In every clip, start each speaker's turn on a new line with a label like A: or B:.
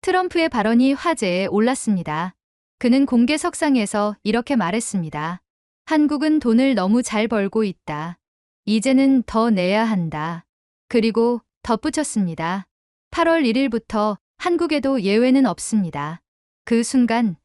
A: 트럼프의 발언이 화제에 올랐습니다. 그는 공개석상에서 이렇게 말했습니다. 한국은 돈을 너무 잘 벌고 있다. 이제는 더 내야 한다. 그리고 덧붙였습니다. 8월 1일부터 한국에도 예외는 없습니다. 그 순간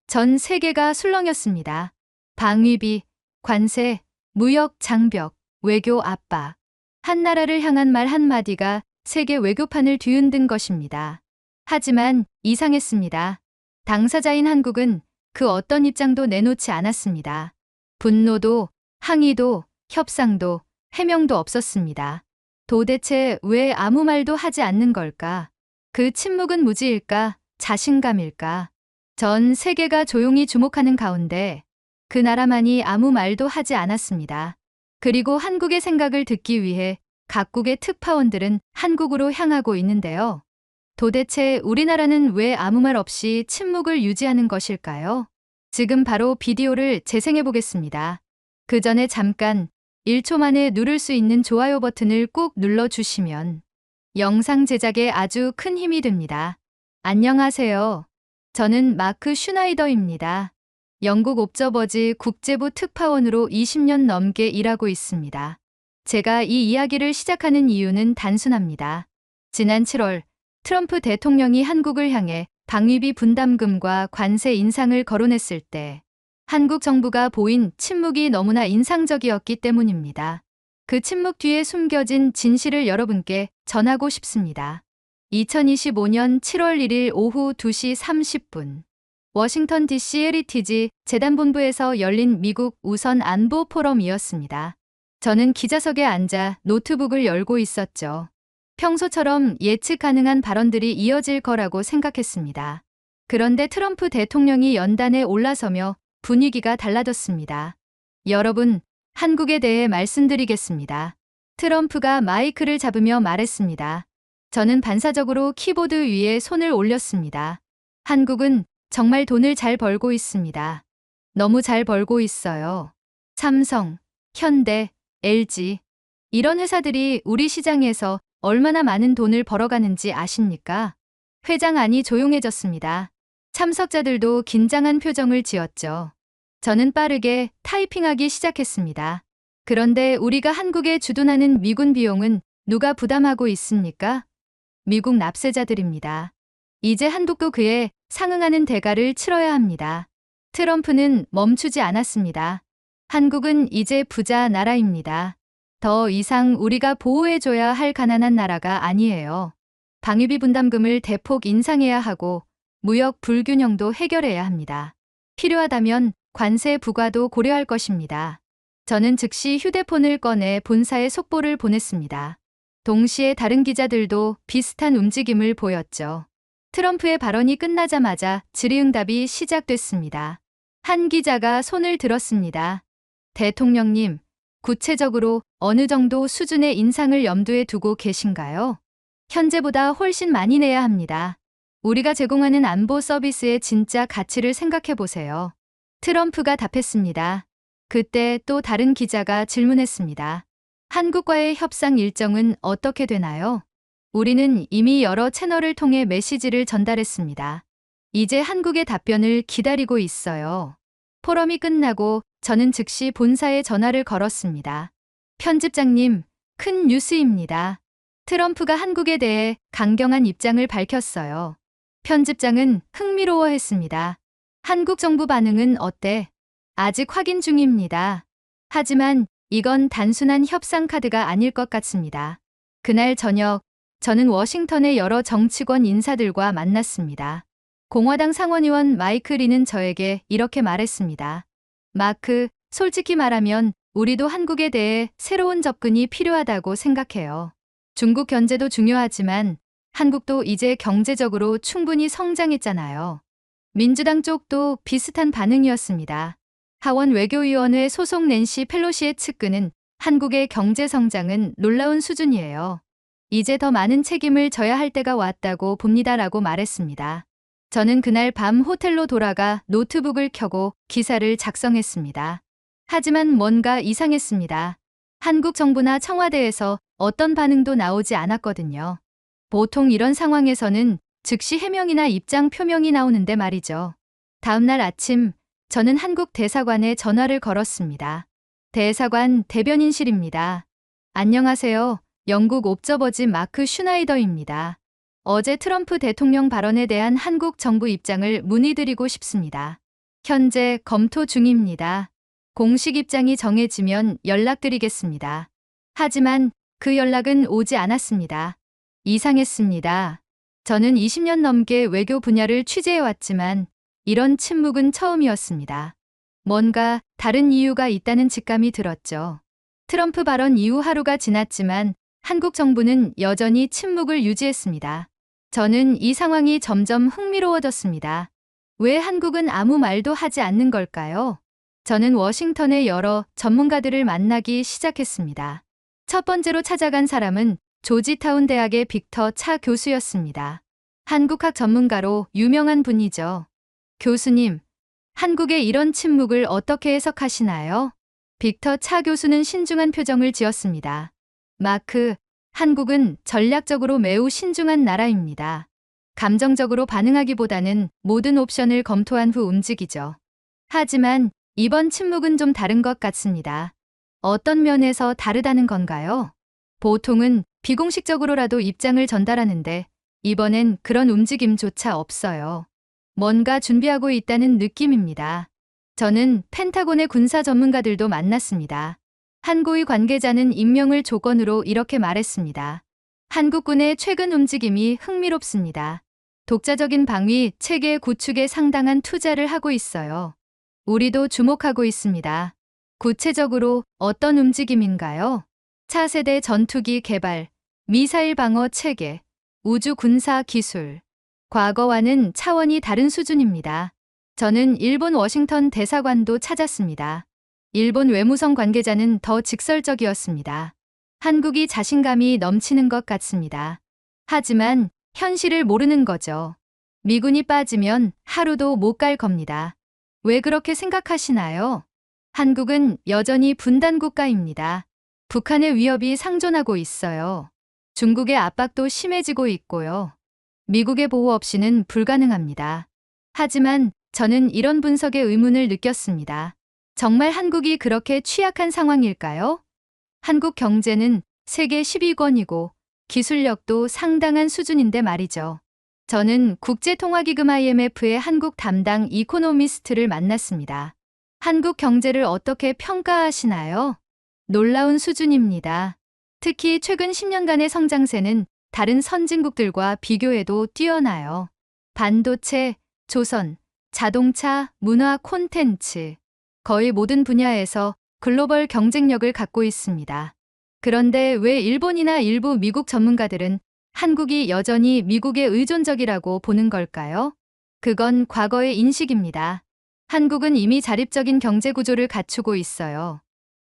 A: 전 세계가 술렁였습니다. 방위비, 관세, 무역 장벽, 외교 압박. 한 나라를 향한 말 한마디가 세계 외교판을 뒤흔든 것입니다. 하지만 이상했습니다. 당사자인 한국은 그 어떤 입장도 내놓지 않았습니다. 분노도, 항의도, 협상도, 해명도 없었습니다. 도대체 왜 아무 말도 하지 않는 걸까? 그 침묵은 무지일까? 자신감일까? 전 세계가 조용히 주목하는 가운데 그 나라만이 아무 말도 하지 않았습니다. 그리고 한국의 생각을 듣기 위해 각국의 특파원들은 한국으로 향하고 있는데요. 도대체 우리나라는 왜 아무 말 없이 침묵을 유지하는 것일까요? 지금 바로 비디오를 재생해 보겠습니다. 그 전에 잠깐 1초 만에 누를 수 있는 좋아요 버튼을 꾹 눌러주시면 영상 제작에 아주 큰 힘이 됩니다. 안녕하세요. 저는 마크 슈나이더입니다. 영국 옵저버지 국제부 특파원으로 20년 넘게 일하고 있습니다. 제가 이 이야기를 시작하는 이유는 단순합니다. 지난 7월 트럼프 대통령이 한국을 향해 방위비 분담금과 관세 인상을 거론했을 때 한국 정부가 보인 침묵이 너무나 인상적이었기 때문입니다. 그 침묵 뒤에 숨겨진 진실을 여러분께 전하고 싶습니다. 2025년 7월 1일 오후 2시 30분 워싱턴 DC 헤리티지 재단본부에서 열린 미국 우선 안보 포럼이었습니다. 저는 기자석에 앉아 노트북을 열고 있었죠. 평소처럼 예측 가능한 발언들이 이어질 거라고 생각했습니다. 그런데 트럼프 대통령이 연단에 올라서며 분위기가 달라졌습니다. 여러분, 한국에 대해 말씀드리겠습니다. 트럼프가 마이크를 잡으며 말했습니다. 저는 반사적으로 키보드 위에 손을 올렸습니다. 한국은 정말 돈을 잘 벌고 있습니다. 너무 잘 벌고 있어요. 삼성, 현대, LG. 이런 회사들이 우리 시장에서 얼마나 많은 돈을 벌어가는지 아십니까? 회장 안이 조용해졌습니다. 참석자들도 긴장한 표정을 지었죠. 저는 빠르게 타이핑하기 시작했습니다. 그런데 우리가 한국에 주둔하는 미군 비용은 누가 부담하고 있습니까? 미국 납세자들입니다. 이제 한국도 그에 상응하는 대가를 치러야 합니다. 트럼프는 멈추지 않았습니다. 한국은 이제 부자 나라입니다. 더 이상 우리가 보호해줘야 할 가난한 나라가 아니에요. 방위비 분담금을 대폭 인상해야 하고 무역 불균형도 해결해야 합니다. 필요하다면 관세 부과도 고려할 것입니다. 저는 즉시 휴대폰을 꺼내 본사에 속보를 보냈습니다. 동시에 다른 기자들도 비슷한 움직임을 보였죠. 트럼프의 발언이 끝나자마자 질의응답이 시작됐습니다. 한 기자가 손을 들었습니다. 대통령님, 구체적으로 어느 정도 수준의 인상을 염두에 두고 계신가요? 현재보다 훨씬 많이 내야 합니다. 우리가 제공하는 안보 서비스의 진짜 가치를 생각해 보세요. 트럼프가 답했습니다. 그때 또 다른 기자가 질문했습니다. 한국과의 협상 일정은 어떻게 되나요? 우리는 이미 여러 채널을 통해 메시지를 전달했습니다. 이제 한국의 답변을 기다리고 있어요. 포럼이 끝나고 저는 즉시 본사에 전화를 걸었습니다. 편집장님, 큰 뉴스입니다. 트럼프가 한국에 대해 강경한 입장을 밝혔어요. 편집장은 흥미로워했습니다. 한국 정부 반응은 어때? 아직 확인 중입니다. 하지만 이건 단순한 협상 카드가 아닐 것 같습니다. 그날 저녁, 저는 워싱턴의 여러 정치권 인사들과 만났습니다. 공화당 상원의원 마이크 리는 저에게 이렇게 말했습니다. 마크, 솔직히 말하면 우리도 한국에 대해 새로운 접근이 필요하다고 생각해요. 중국 견제도 중요하지만 한국도 이제 경제적으로 충분히 성장했잖아요. 민주당 쪽도 비슷한 반응이었습니다. 하원 외교위원회 소속 낸시 펠로시의 측근은 한국의 경제 성장은 놀라운 수준이에요. 이제 더 많은 책임을 져야 할 때가 왔다고 봅니다라고 말했습니다. 저는 그날 밤 호텔로 돌아가 노트북을 켜고 기사를 작성했습니다. 하지만 뭔가 이상했습니다. 한국 정부나 청와대에서 어떤 반응도 나오지 않았거든요. 보통 이런 상황에서는 즉시 해명이나 입장 표명이 나오는데 말이죠. 다음날 아침 저는 한국 대사관에 전화를 걸었습니다. 대사관 대변인실입니다. 안녕하세요. 영국 옵저버지 마크 슈나이더입니다. 어제 트럼프 대통령 발언에 대한 한국 정부 입장을 문의드리고 싶습니다. 현재 검토 중입니다. 공식 입장이 정해지면 연락드리겠습니다. 하지만 그 연락은 오지 않았습니다. 이상했습니다. 저는 20년 넘게 외교 분야를 취재해왔지만 이런 침묵은 처음이었습니다. 뭔가 다른 이유가 있다는 직감이 들었죠. 트럼프 발언 이후 하루가 지났지만 한국 정부는 여전히 침묵을 유지했습니다. 저는 이 상황이 점점 흥미로워졌습니다. 왜 한국은 아무 말도 하지 않는 걸까요? 저는 워싱턴의 여러 전문가들을 만나기 시작했습니다. 첫 번째로 찾아간 사람은 조지타운 대학의 빅터 차 교수였습니다. 한국학 전문가로 유명한 분이죠. 교수님, 한국의 이런 침묵을 어떻게 해석하시나요? 빅터 차 교수는 신중한 표정을 지었습니다. 마크, 한국은 전략적으로 매우 신중한 나라입니다. 감정적으로 반응하기보다는 모든 옵션을 검토한 후 움직이죠. 하지만 이번 침묵은 좀 다른 것 같습니다. 어떤 면에서 다르다는 건가요? 보통은 비공식적으로라도 입장을 전달하는데 이번엔 그런 움직임조차 없어요. 뭔가 준비하고 있다는 느낌입니다. 저는 펜타곤의 군사 전문가들도 만났습니다. 한 고위 관계자는 익명을 조건으로 이렇게 말했습니다. 한국군의 최근 움직임이 흥미롭습니다. 독자적인 방위 체계 구축에 상당한 투자를 하고 있어요. 우리도 주목하고 있습니다. 구체적으로 어떤 움직임인가요? 차세대 전투기 개발, 미사일 방어 체계, 우주 군사 기술. 과거와는 차원이 다른 수준입니다. 저는 일본 워싱턴 대사관도 찾았습니다. 일본 외무성 관계자는 더 직설적이었습니다. 한국이 자신감이 넘치는 것 같습니다. 하지만 현실을 모르는 거죠. 미군이 빠지면 하루도 못 갈 겁니다. 왜 그렇게 생각하시나요? 한국은 여전히 분단 국가입니다. 북한의 위협이 상존하고 있어요. 중국의 압박도 심해지고 있고요. 미국의 보호 없이는 불가능합니다. 하지만 저는 이런 분석에 의문을 느꼈습니다. 정말 한국이 그렇게 취약한 상황일까요? 한국 경제는 세계 10위권이고 기술력도 상당한 수준인데 말이죠. 저는 국제통화기금 IMF의 한국 담당 이코노미스트를 만났습니다. 한국 경제를 어떻게 평가하시나요? 놀라운 수준입니다. 특히 최근 10년간의 성장세는 다른 선진국들과 비교해도 뛰어나요. 반도체, 조선, 자동차, 문화 콘텐츠, 거의 모든 분야에서 글로벌 경쟁력을 갖고 있습니다. 그런데 왜 일본이나 일부 미국 전문가들은 한국이 여전히 미국에 의존적이라고 보는 걸까요? 그건 과거의 인식입니다. 한국은 이미 자립적인 경제 구조를 갖추고 있어요.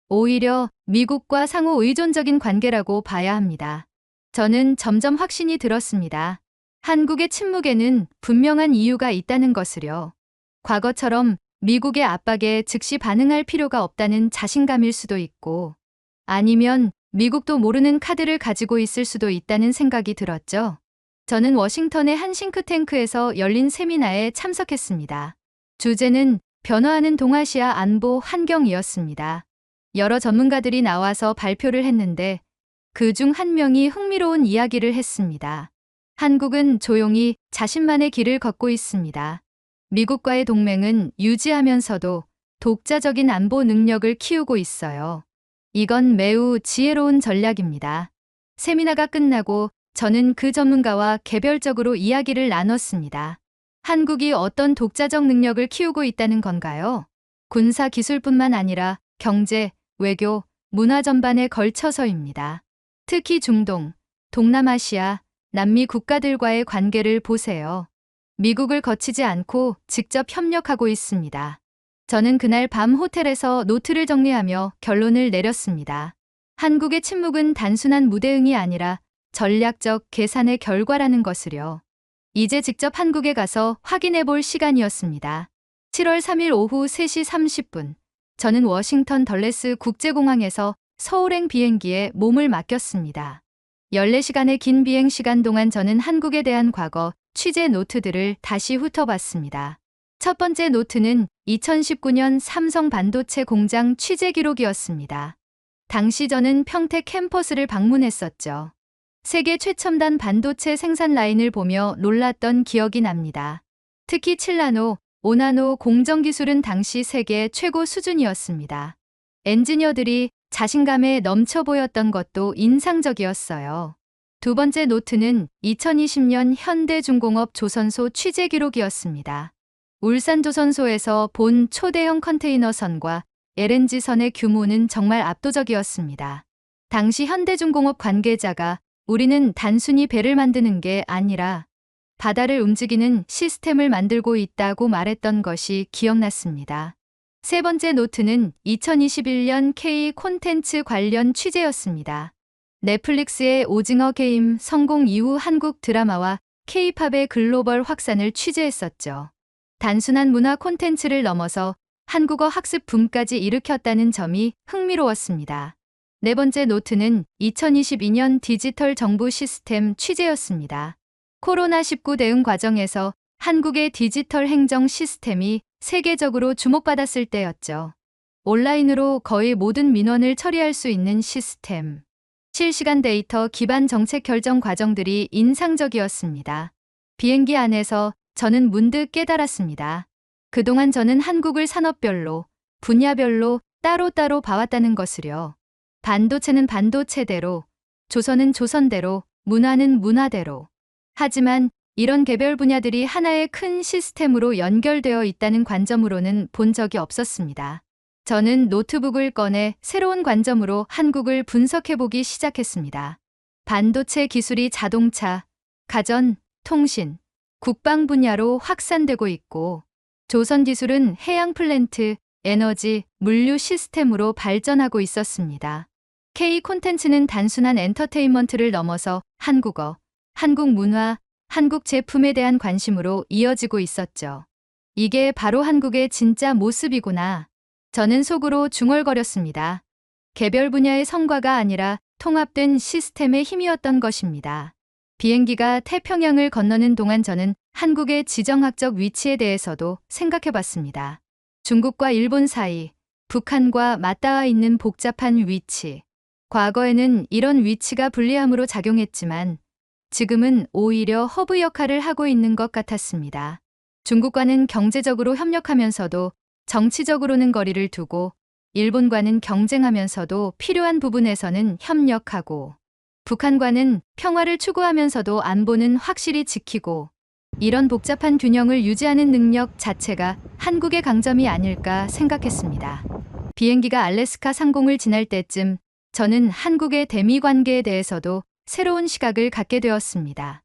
A: 오히려 미국과 상호 의존적인 관계라고 봐야 합니다. 저는 점점 확신이 들었습니다. 한국의 침묵에는 분명한 이유가 있다는 것을요. 과거처럼 미국의 압박에 즉시 반응할 필요가 없다는 자신감일 수도 있고, 아니면 미국도 모르는 카드를 가지고 있을 수도 있다는 생각이 들었죠. 저는 워싱턴의 한 싱크탱크에서 열린 세미나에 참석했습니다. 주제는 변화하는 동아시아 안보 환경이었습니다. 여러 전문가들이 나와서 발표를 했는데 그중 한 명이 흥미로운 이야기를 했습니다. 한국은 조용히 자신만의 길을 걷고 있습니다. 미국과의 동맹은 유지하면서도 독자적인 안보 능력을 키우고 있어요. 이건 매우 지혜로운 전략입니다. 세미나가 끝나고 저는 그 전문가와 개별적으로 이야기를 나눴습니다. 한국이 어떤 독자적 능력을 키우고 있다는 건가요? 군사 기술뿐만 아니라 경제, 외교, 문화 전반에 걸쳐서입니다. 특히 중동, 동남아시아, 남미 국가들과의 관계를 보세요. 미국을 거치지 않고 직접 협력하고 있습니다. 저는 그날 밤 호텔에서 노트를 정리하며 결론을 내렸습니다. 한국의 침묵은 단순한 무대응이 아니라 전략적 계산의 결과라는 것을요. 이제 직접 한국에 가서 확인해 볼 시간이었습니다. 7월 3일 오후 3시 30분, 저는 워싱턴 덜레스 국제공항에서 서울행 비행기에 몸을 맡겼습니다. 14시간의 긴 비행 시간 동안 저는 한국에 대한 과거, 취재 노트들을 다시 훑어봤습니다. 첫 번째 노트는 2019년 삼성 반도체 공장 취재 기록이었습니다. 당시 저는 평택 캠퍼스를 방문했었죠. 세계 최첨단 반도체 생산 라인을 보며 놀랐던 기억이 납니다. 특히 7나노, 5나노 공정 기술은 당시 세계 최고 수준이었습니다. 엔지니어들이 자신감에 넘쳐 보였던 것도 인상적이었어요. 두 번째 노트는 2020년 현대중공업 조선소 취재 기록이었습니다. 울산 조선소에서 본 초대형 컨테이너선과 LNG선의 규모는 정말 압도적이었습니다. 당시 현대중공업 관계자가 우리는 단순히 배를 만드는 게 아니라 바다를 움직이는 시스템을 만들고 있다고 말했던 것이 기억났습니다. 세 번째 노트는 2021년 K 콘텐츠 관련 취재였습니다. 넷플릭스의 오징어 게임 성공 이후 한국 드라마와 K-팝의 글로벌 확산을 취재했었죠. 단순한 문화 콘텐츠를 넘어서 한국어 학습 붐까지 일으켰다는 점이 흥미로웠습니다. 네 번째 노트는 2022년 디지털 정부 시스템 취재였습니다. 코로나19 대응 과정에서 한국의 디지털 행정 시스템이 세계적으로 주목받았을 때였죠. 온라인으로 거의 모든 민원을 처리할 수 있는 시스템. 실시간 데이터 기반 정책 결정 과정들이 인상적이었습니다. 비행기 안에서 저는 문득 깨달았습니다. 그동안 저는 한국을 산업별로, 분야별로 따로따로 봐왔다는 것을요. 반도체는 반도체대로, 조선은 조선대로, 문화는 문화대로. 하지만 이런 개별 분야들이 하나의 큰 시스템으로 연결되어 있다는 관점으로는 본 적이 없었습니다. 저는 노트북을 꺼내 새로운 관점으로 한국을 분석해보기 시작했습니다. 반도체 기술이 자동차, 가전, 통신, 국방 분야로 확산되고 있고, 조선 기술은 해양 플랜트, 에너지, 물류 시스템으로 발전하고 있었습니다. K 콘텐츠는 단순한 엔터테인먼트를 넘어서 한국어, 한국 문화, 한국 제품에 대한 관심으로 이어지고 있었죠. 이게 바로 한국의 진짜 모습이구나. 저는 속으로 중얼거렸습니다. 개별 분야의 성과가 아니라 통합된 시스템의 힘이었던 것입니다. 비행기가 태평양을 건너는 동안 저는 한국의 지정학적 위치에 대해서도 생각해봤습니다. 중국과 일본 사이, 북한과 맞닿아 있는 복잡한 위치. 과거에는 이런 위치가 불리함으로 작용했지만 지금은 오히려 허브 역할을 하고 있는 것 같았습니다. 중국과는 경제적으로 협력하면서도 정치적으로는 거리를 두고 일본과는 경쟁하면서도 필요한 부분에서는 협력하고 북한과는 평화를 추구하면서도 안보는 확실히 지키고 이런 복잡한 균형을 유지하는 능력 자체가 한국의 강점이 아닐까 생각했습니다. 비행기가 알래스카 상공을 지날 때쯤 저는 한국의 대미 관계에 대해서도 새로운 시각을 갖게 되었습니다.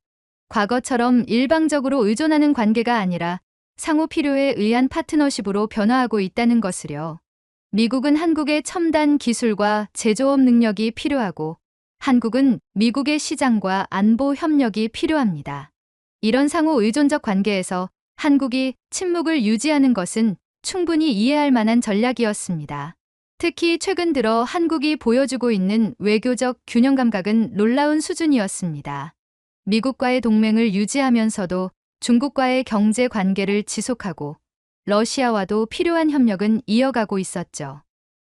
A: 과거처럼 일방적으로 의존하는 관계가 아니라 상호 필요에 의한 파트너십으로 변화하고 있다는 것을요. 미국은 한국의 첨단 기술과 제조업 능력이 필요하고 한국은 미국의 시장과 안보 협력이 필요합니다. 이런 상호 의존적 관계에서 한국이 침묵을 유지하는 것은 충분히 이해할 만한 전략이었습니다. 특히 최근 들어 한국이 보여주고 있는 외교적 균형 감각은 놀라운 수준이었습니다. 미국과의 동맹을 유지하면서도 중국과의 경제 관계를 지속하고 러시아와도 필요한 협력은 이어가고 있었죠.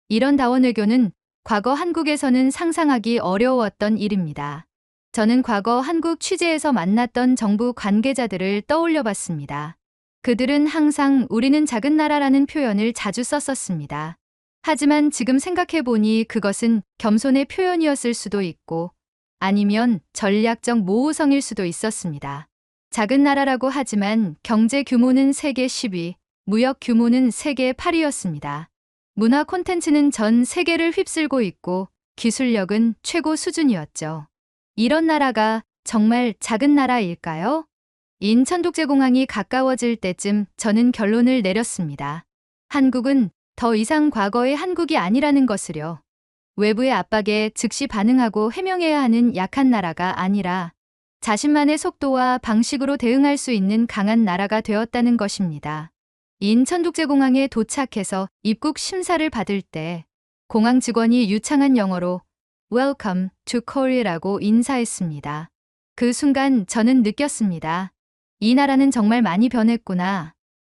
A: 이런 다원 외교는 과거 한국에서는 상상하기 어려웠던 일입니다. 저는 과거 한국 취재에서 만났던 정부 관계자들을 떠올려 봤습니다. 그들은 항상 우리는 작은 나라라는 표현을 자주 썼었습니다. 하지만 지금 생각해보니 그것은 겸손의 표현이었을 수도 있고 아니면 전략적 모호성일 수도 있었습니다. 작은 나라라고 하지만 경제 규모는 세계 10위, 무역 규모는 세계 8위였습니다. 문화 콘텐츠는 전 세계를 휩쓸고 있고 기술력은 최고 수준이었죠. 이런 나라가 정말 작은 나라일까요? 인천독재공항이 가까워질 때쯤 저는 결론을 내렸습니다. 한국은 더 이상 과거의 한국이 아니라는 것을요. 외부의 압박에 즉시 반응하고 해명해야 하는 약한 나라가 아니라 자신만의 속도와 방식으로 대응할 수 있는 강한 나라가 되었다는 것입니다. 인천독재공항에 도착해서 입국 심사를 받을 때 공항 직원이 유창한 영어로 Welcome to Korea라고 인사했습니다. 그 순간 저는 느꼈습니다. 이 나라는 정말 많이 변했구나.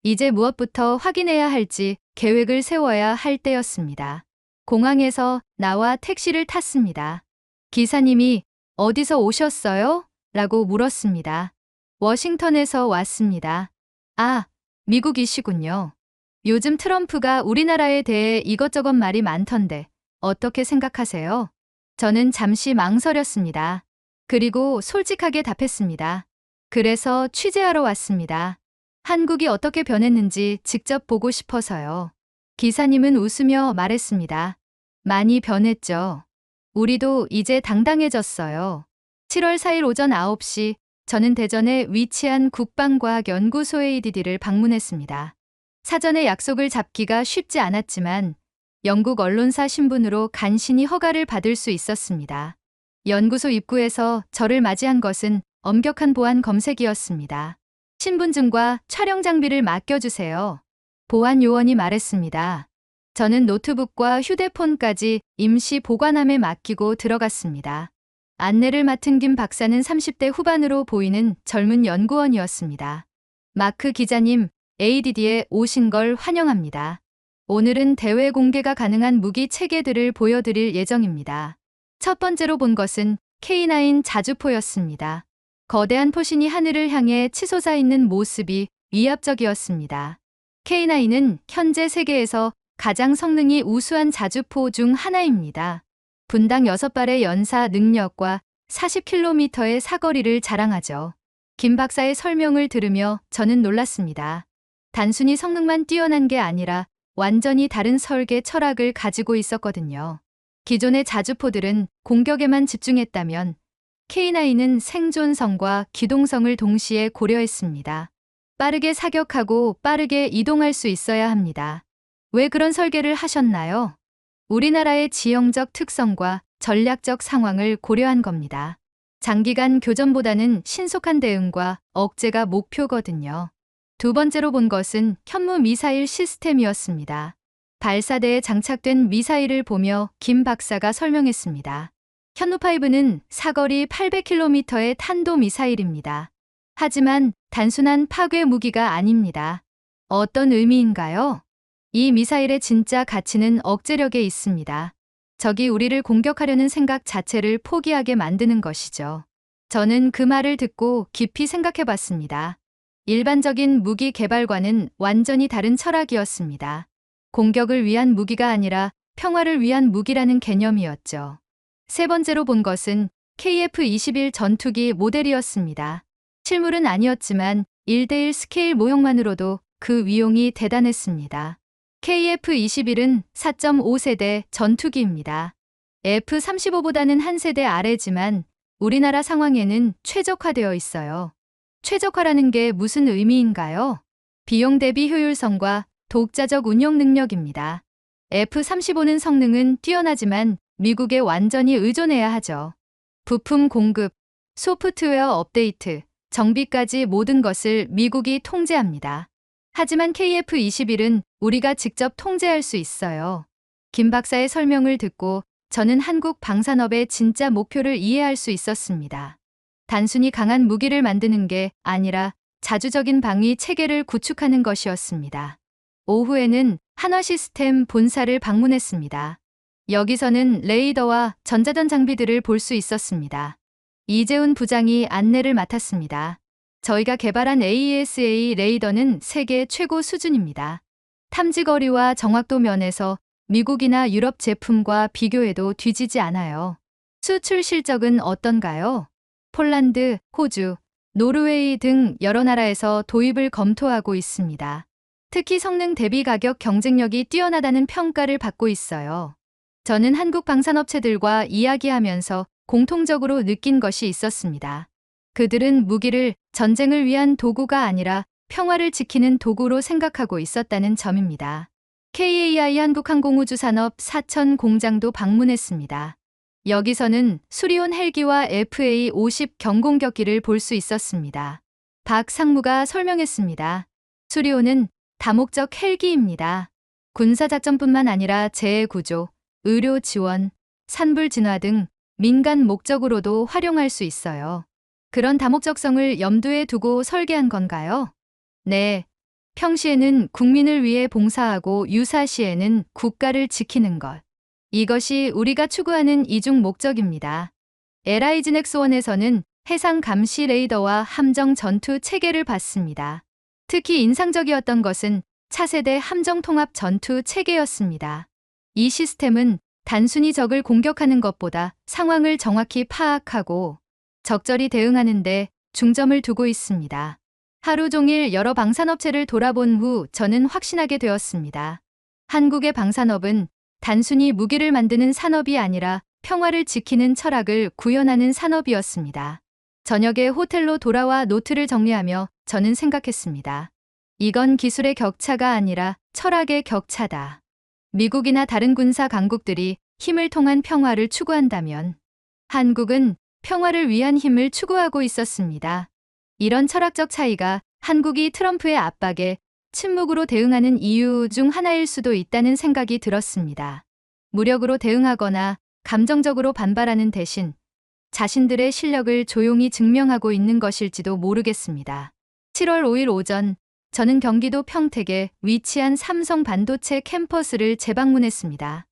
A: 이제 무엇부터 확인해야 할지 계획을 세워야 할 때였습니다. 공항에서 나와 택시를 탔습니다. 기사님이 어디서 오셨어요? 라고 물었습니다. 워싱턴에서 왔습니다. 아, 미국이시군요. 요즘 트럼프가 우리나라에 대해 이것저것 말이 많던데 어떻게 생각하세요? 저는 잠시 망설였습니다. 그리고 솔직하게 답했습니다. 그래서 취재하러 왔습니다. 한국이 어떻게 변했는지 직접 보고 싶어서요. 기사님은 웃으며 말했습니다. 많이 변했죠. 우리도 이제 당당해졌어요. 7월 4일 오전 9시 저는 대전에 위치한 국방과학연구소 ADD를 방문했습니다. 사전에 약속을 잡기가 쉽지 않았지만 영국 언론사 신분으로 간신히 허가를 받을 수 있었습니다. 연구소 입구에서 저를 맞이한 것은 엄격한 보안 검색이었습니다. 신분증과 촬영 장비를 맡겨주세요. 보안 요원이 말했습니다. 저는 노트북과 휴대폰까지 임시 보관함에 맡기고 들어갔습니다. 안내를 맡은 김 박사는 30대 후반으로 보이는 젊은 연구원이었습니다. 마크 기자님, ADD에 오신 걸 환영합니다. 오늘은 대외 공개가 가능한 무기 체계들을 보여드릴 예정입니다. 첫 번째로 본 것은 K9 자주포였습니다. 거대한 포신이 하늘을 향해 치솟아 있는 모습이 위압적이었습니다. K9은 현재 세계에서 가장 성능이 우수한 자주포 중 하나입니다. 분당 6발의 연사 능력과 40km의 사거리를 자랑하죠. 김 박사의 설명을 들으며 저는 놀랐습니다. 단순히 성능만 뛰어난 게 아니라 완전히 다른 설계 철학을 가지고 있었거든요. 기존의 자주포들은 공격에만 집중했다면 K9은 생존성과 기동성을 동시에 고려했습니다. 빠르게 사격하고 빠르게 이동할 수 있어야 합니다. 왜 그런 설계를 하셨나요? 우리나라의 지형적 특성과 전략적 상황을 고려한 겁니다. 장기간 교전보다는 신속한 대응과 억제가 목표거든요. 두 번째로 본 것은 현무 미사일 시스템이었습니다. 발사대에 장착된 미사일을 보며 김 박사가 설명했습니다. 현무5는 사거리 800km의 탄도미사일입니다. 하지만 단순한 파괴 무기가 아닙니다. 어떤 의미인가요? 이 미사일의 진짜 가치는 억제력에 있습니다. 적이 우리를 공격하려는 생각 자체를 포기하게 만드는 것이죠. 저는 그 말을 듣고 깊이 생각해 봤습니다. 일반적인 무기 개발과는 완전히 다른 철학이었습니다. 공격을 위한 무기가 아니라 평화를 위한 무기라는 개념이었죠. 세 번째로 본 것은 KF-21 전투기 모델이었습니다. 실물은 아니었지만 1대1 스케일 모형만으로도 그 위용이 대단했습니다. KF-21은 4.5세대 전투기입니다. F-35보다는 한 세대 아래지만 우리나라 상황에는 최적화되어 있어요. 최적화라는 게 무슨 의미인가요? 비용 대비 효율성과 독자적 운용 능력입니다. F-35는 성능은 뛰어나지만 미국에 완전히 의존해야 하죠. 부품 공급, 소프트웨어 업데이트, 정비까지 모든 것을 미국이 통제합니다. 하지만 KF-21은 우리가 직접 통제할 수 있어요. 김 박사의 설명을 듣고 저는 한국 방산업의 진짜 목표를 이해할 수 있었습니다. 단순히 강한 무기를 만드는 게 아니라 자주적인 방위 체계를 구축하는 것이었습니다. 오후에는 한화시스템 본사를 방문했습니다. 여기서는 레이더와 전자전 장비들을 볼 수 있었습니다. 이재훈 부장이 안내를 맡았습니다. 저희가 개발한 AESA 레이더는 세계 최고 수준입니다. 탐지 거리와 정확도 면에서 미국이나 유럽 제품과 비교해도 뒤지지 않아요. 수출 실적은 어떤가요? 폴란드, 호주, 노르웨이 등 여러 나라에서 도입을 검토하고 있습니다. 특히 성능 대비 가격 경쟁력이 뛰어나다는 평가를 받고 있어요. 저는 한국 방산업체들과 이야기하면서 공통적으로 느낀 것이 있었습니다. 그들은 무기를 전쟁을 위한 도구가 아니라 평화를 지키는 도구로 생각하고 있었다는 점입니다. KAI 한국항공우주산업 사천 공장도 방문했습니다. 여기서는 수리온 헬기와 FA-50 경공격기를 볼 수 있었습니다. 박 상무가 설명했습니다. 수리온은 다목적 헬기입니다. 군사작전뿐만 아니라 재해구조, 의료 지원, 산불 진화 등 민간 목적으로도 활용할 수 있어요. 그런 다목적성을 염두에 두고 설계한 건가요? 네. 평시에는 국민을 위해 봉사하고 유사시에는 국가를 지키는 것. 이것이 우리가 추구하는 이중 목적입니다. LIG 넥스원에서는 해상 감시 레이더와 함정 전투 체계를 봤습니다. 특히 인상적이었던 것은 차세대 함정 통합 전투 체계였습니다. 이 시스템은 단순히 적을 공격하는 것보다 상황을 정확히 파악하고 적절히 대응하는 데 중점을 두고 있습니다. 하루 종일 여러 방산업체를 돌아본 후 저는 확신하게 되었습니다. 한국의 방산업은 단순히 무기를 만드는 산업이 아니라 평화를 지키는 철학을 구현하는 산업이었습니다. 저녁에 호텔로 돌아와 노트를 정리하며 저는 생각했습니다. 이건 기술의 격차가 아니라 철학의 격차다. 미국이나 다른 군사 강국들이 힘을 통한 평화를 추구한다면 한국은 평화를 위한 힘을 추구하고 있었습니다. 이런 철학적 차이가 한국이 트럼프의 압박에 침묵으로 대응하는 이유 중 하나일 수도 있다는 생각이 들었습니다. 무력으로 대응하거나 감정적으로 반발하는 대신 자신들의 실력을 조용히 증명하고 있는 것일지도 모르겠습니다. 7월 5일 오전, 저는 경기도 평택에 위치한 삼성 반도체 캠퍼스를 재방문했습니다.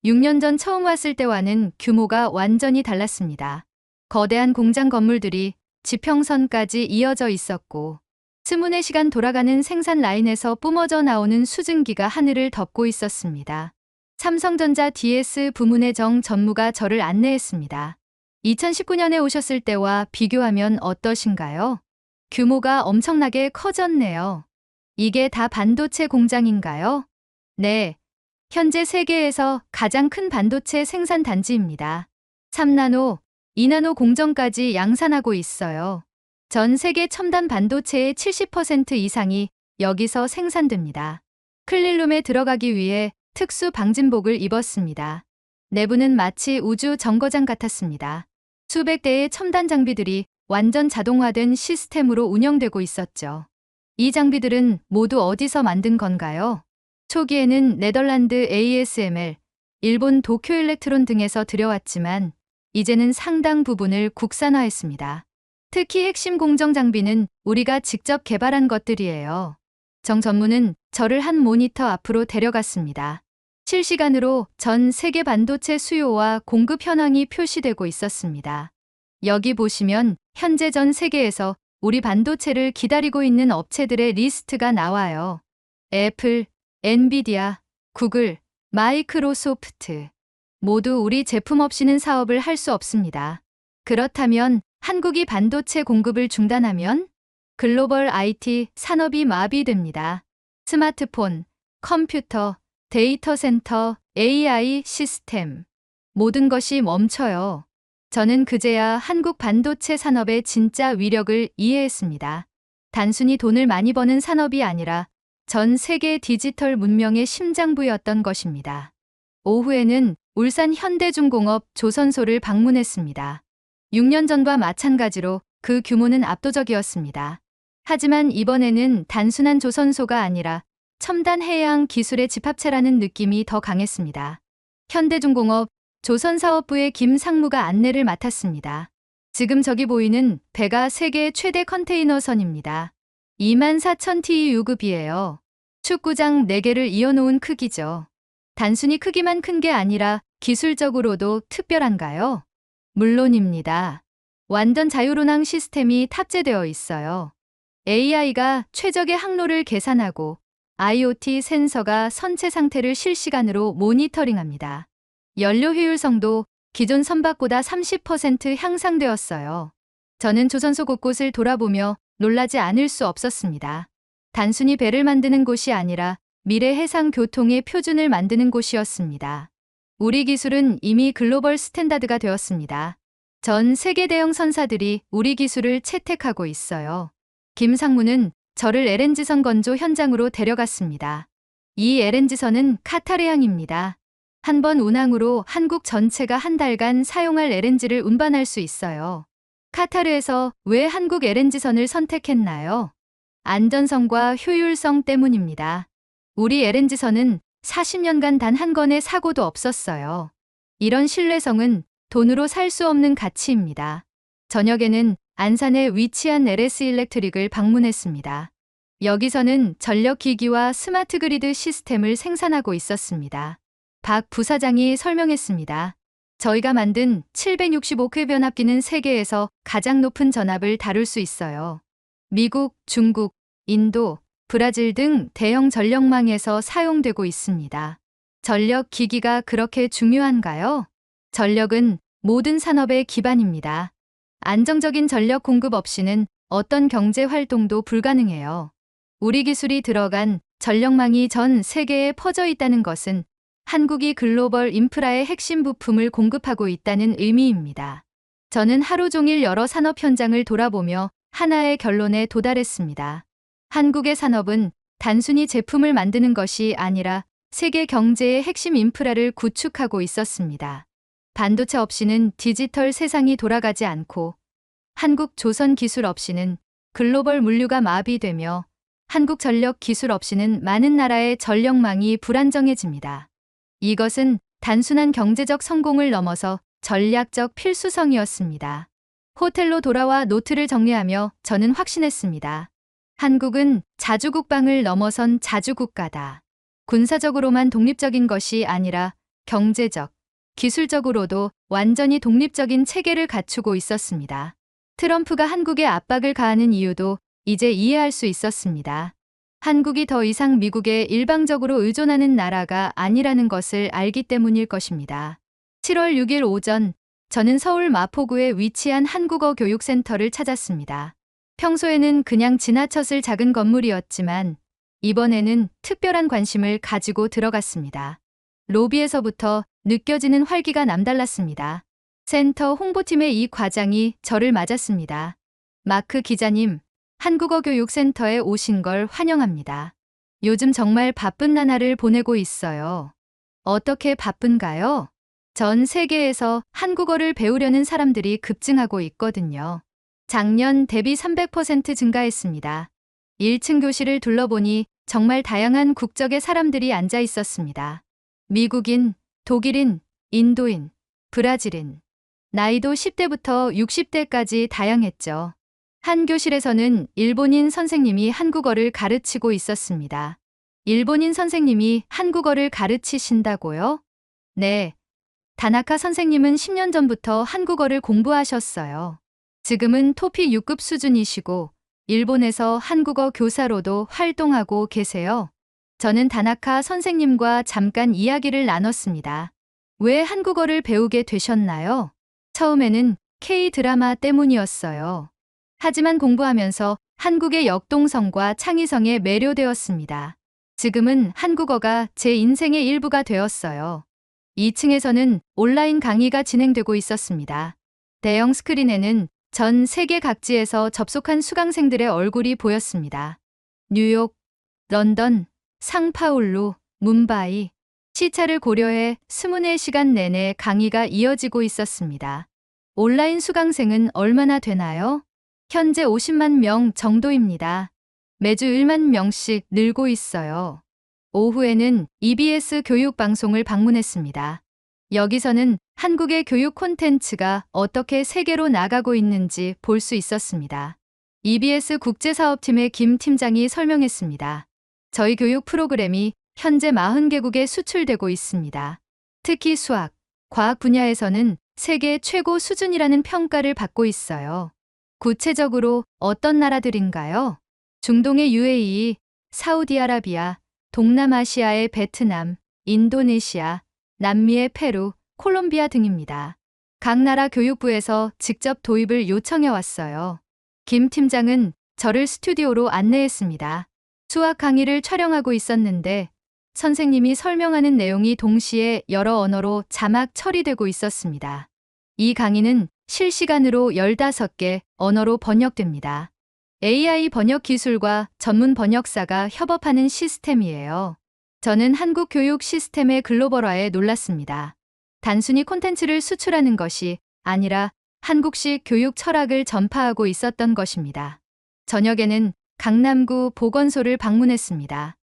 A: 6년 전 처음 왔을 때와는 규모가 완전히 달랐습니다. 거대한 공장 건물들이 지평선까지 이어져 있었고, 24시간 돌아가는 생산 라인에서 뿜어져 나오는 수증기가 하늘을 덮고 있었습니다. 삼성전자 DS 부문의 정 전무가 저를 안내했습니다. 2019년에 오셨을 때와 비교하면 어떠신가요? 규모가 엄청나게 커졌네요. 이게 다 반도체 공장인가요? 네. 현재 세계에서 가장 큰 반도체 생산 단지입니다. 3나노, 2나노 공정까지 양산하고 있어요. 전 세계 첨단 반도체의 70% 이상이 여기서 생산됩니다. 클린룸에 들어가기 위해 특수 방진복을 입었습니다. 내부는 마치 우주 정거장 같았습니다. 수백 대의 첨단 장비들이 완전 자동화된 시스템으로 운영되고 있었죠. 이 장비들은 모두 어디서 만든 건가요? 초기에는 네덜란드 ASML, 일본 도쿄일렉트론 등에서 들여왔지만 이제는 상당 부분을 국산화했습니다. 특히 핵심 공정 장비는 우리가 직접 개발한 것들이에요. 정 전무는 저를 한 모니터 앞으로 데려갔습니다. 실시간으로 전 세계 반도체 수요와 공급 현황이 표시되고 있었습니다. 여기 보시면 현재 전 세계에서 우리 반도체를 기다리고 있는 업체들의 리스트가 나와요. 애플, 엔비디아, 구글, 마이크로소프트. 모두 우리 제품 없이는 사업을 할 수 없습니다. 그렇다면 한국이 반도체 공급을 중단하면 글로벌 IT 산업이 마비됩니다. 스마트폰, 컴퓨터, 데이터 센터, AI 시스템. 모든 것이 멈춰요. 저는 그제야 한국 반도체 산업의 진짜 위력을 이해했습니다. 단순히 돈을 많이 버는 산업이 아니라 전 세계 디지털 문명의 심장부였던 것입니다. 오후에는 울산 현대중공업 조선소를 방문했습니다. 6년 전과 마찬가지로 그 규모는 압도적이었습니다. 하지만 이번에는 단순한 조선소가 아니라 첨단 해양 기술의 집합체라는 느낌이 더 강했습니다. 현대중공업 조선사업부의 김상무가 안내를 맡았습니다. 지금 저기 보이는 배가 세계 최대 컨테이너선입니다. 24,000TE 유급이에요. 축구장 4개를 이어놓은 크기죠. 단순히 크기만 큰 게 아니라 기술적으로도 특별한가요? 물론입니다. 완전 자율운항 시스템이 탑재되어 있어요. AI가 최적의 항로를 계산하고 IoT 센서가 선체 상태를 실시간으로 모니터링합니다. 연료 효율성도 기존 선박보다 30% 향상되었어요. 저는 조선소 곳곳을 돌아보며 놀라지 않을 수 없었습니다. 단순히 배를 만드는 곳이 아니라 미래 해상 교통의 표준을 만드는 곳이었습니다. 우리 기술은 이미 글로벌 스탠다드가 되었습니다. 전 세계 대형 선사들이 우리 기술을 채택하고 있어요. 김상무는 저를 LNG선 건조 현장으로 데려갔습니다. 이 LNG선은 카타르향입니다. 한 번 운항으로 한국 전체가 한 달간 사용할 LNG를 운반할 수 있어요. 카타르에서 왜 한국 LNG선을 선택했나요? 안전성과 효율성 때문입니다. 우리 LNG선은 40년간 단 한 건의 사고도 없었어요. 이런 신뢰성은 돈으로 살 수 없는 가치입니다. 저녁에는 안산에 위치한 LS 일렉트릭을 방문했습니다. 여기서는 전력기기와 스마트 그리드 시스템을 생산하고 있었습니다. 박 부사장이 설명했습니다. 저희가 만든 765kV 변압기는 세계에서 가장 높은 전압을 다룰 수 있어요. 미국, 중국, 인도, 브라질 등 대형 전력망에서 사용되고 있습니다. 전력 기기가 그렇게 중요한가요? 전력은 모든 산업의 기반입니다. 안정적인 전력 공급 없이는 어떤 경제 활동도 불가능해요. 우리 기술이 들어간 전력망이 전 세계에 퍼져 있다는 것은 한국이 글로벌 인프라의 핵심 부품을 공급하고 있다는 의미입니다. 저는 하루 종일 여러 산업 현장을 돌아보며 하나의 결론에 도달했습니다. 한국의 산업은 단순히 제품을 만드는 것이 아니라 세계 경제의 핵심 인프라를 구축하고 있었습니다. 반도체 없이는 디지털 세상이 돌아가지 않고 한국 조선 기술 없이는 글로벌 물류가 마비되며 한국 전력 기술 없이는 많은 나라의 전력망이 불안정해집니다. 이것은 단순한 경제적 성공을 넘어서 전략적 필수성이었습니다. 호텔로 돌아와 노트를 정리하며 저는 확신했습니다. 한국은 자주국방을 넘어선 자주국가다. 군사적으로만 독립적인 것이 아니라 경제적, 기술적으로도 완전히 독립적인 체계를 갖추고 있었습니다. 트럼프가 한국에 압박을 가하는 이유도 이제 이해할 수 있었습니다. 한국이 더 이상 미국에 일방적으로 의존하는 나라가 아니라는 것을 알기 때문일 것입니다. 7월 6일 오전, 저는 서울 마포구에 위치한 한국어 교육센터를 찾았습니다. 평소에는 그냥 지나쳤을 작은 건물이었지만 이번에는 특별한 관심을 가지고 들어갔습니다. 로비에서부터 느껴지는 활기가 남달랐습니다. 센터 홍보팀의 이 과장이 저를 맞았습니다. 마크 기자님, 한국어 교육센터에 오신 걸 환영합니다. 요즘 정말 바쁜 나날을 보내고 있어요. 어떻게 바쁜가요? 전 세계에서 한국어를 배우려는 사람들이 급증하고 있거든요. 작년 대비 300% 증가했습니다. 1층 교실을 둘러보니 정말 다양한 국적의 사람들이 앉아 있었습니다. 미국인, 독일인, 인도인, 브라질인, 나이도 10대부터 60대까지 다양했죠. 한 교실에서는 일본인 선생님이 한국어를 가르치고 있었습니다. 일본인 선생님이 한국어를 가르치신다고요? 네. 다나카 선생님은 10년 전부터 한국어를 공부하셨어요. 지금은 토픽 6급 수준이시고 일본에서 한국어 교사로도 활동하고 계세요. 저는 다나카 선생님과 잠깐 이야기를 나눴습니다. 왜 한국어를 배우게 되셨나요? 처음에는 K-드라마 때문이었어요. 하지만 공부하면서 한국의 역동성과 창의성에 매료되었습니다. 지금은 한국어가 제 인생의 일부가 되었어요. 2층에서는 온라인 강의가 진행되고 있었습니다. 대형 스크린에는 전 세계 각지에서 접속한 수강생들의 얼굴이 보였습니다. 뉴욕, 런던, 상파울루, 뭄바이, 시차를 고려해 24시간 내내 강의가 이어지고 있었습니다. 온라인 수강생은 얼마나 되나요? 현재 50만 명 정도입니다. 매주 1만 명씩 늘고 있어요. 오후에는 EBS 교육방송을 방문했습니다. 여기서는 한국의 교육 콘텐츠가 어떻게 세계로 나가고 있는지 볼 수 있었습니다. EBS 국제사업팀의 김 팀장이 설명했습니다. 저희 교육 프로그램이 현재 40개국에 수출되고 있습니다. 특히 수학, 과학 분야에서는 세계 최고 수준이라는 평가를 받고 있어요. 구체적으로 어떤 나라들인가요? 중동의 UAE, 사우디아라비아, 동남아시아의 베트남, 인도네시아, 남미의 페루, 콜롬비아 등입니다. 각 나라 교육부에서 직접 도입을 요청해 왔어요. 김 팀장은 저를 스튜디오로 안내했습니다. 수학 강의를 촬영하고 있었는데 선생님이 설명하는 내용이 동시에 여러 언어로 자막 처리되고 있었습니다. 이 강의는 실시간으로 15개 언어로 번역됩니다. AI 번역 기술과 전문 번역사가 협업하는 시스템이에요. 저는 한국 교육 시스템의 글로벌화에 놀랐습니다. 단순히 콘텐츠를 수출하는 것이 아니라 한국식 교육 철학을 전파하고 있었던 것입니다. 저녁에는 강남구 보건소를 방문했습니다.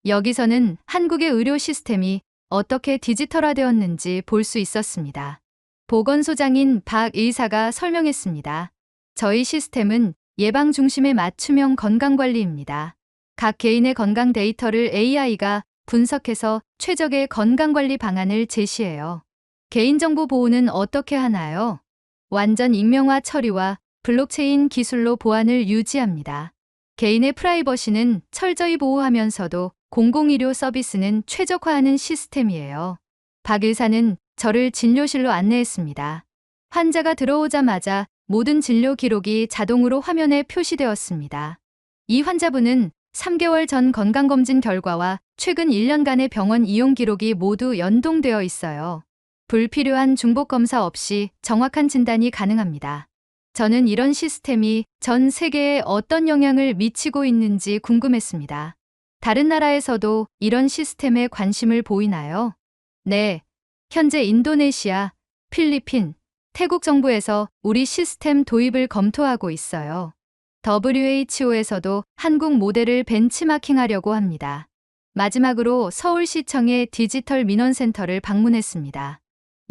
A: 여기서는 한국의 의료 시스템이 어떻게 디지털화되었는지 볼 수 있었습니다. 보건소장인 박 의사가 설명했습니다. 저희 시스템은 예방 중심의 맞춤형 건강관리입니다. 각 개인의 건강 데이터를 AI가 분석해서 최적의 건강관리 방안을 제시해요. 개인정보 보호는 어떻게 하나요? 완전 익명화 처리와 블록체인 기술로 보안을 유지합니다. 개인의 프라이버시는 철저히 보호하면서도 공공의료 서비스는 최적화하는 시스템이에요. 박 의사는 저를 진료실로 안내했습니다. 환자가 들어오자마자 모든 진료 기록이 자동으로 화면에 표시되었습니다. 이 환자분은 3개월 전 건강검진 결과와 최근 1년간의 병원 이용 기록이 모두 연동되어 있어요. 불필요한 중복 검사 없이 정확한 진단이 가능합니다. 저는 이런 시스템이 전 세계에 어떤 영향을 미치고 있는지 궁금했습니다. 다른 나라에서도 이런 시스템에 관심을 보이나요? 네. 현재 인도네시아, 필리핀, 태국 정부에서 우리 시스템 도입을 검토하고 있어요. WHO에서도 한국 모델을 벤치마킹하려고 합니다. 마지막으로 서울시청의 디지털 민원센터를 방문했습니다.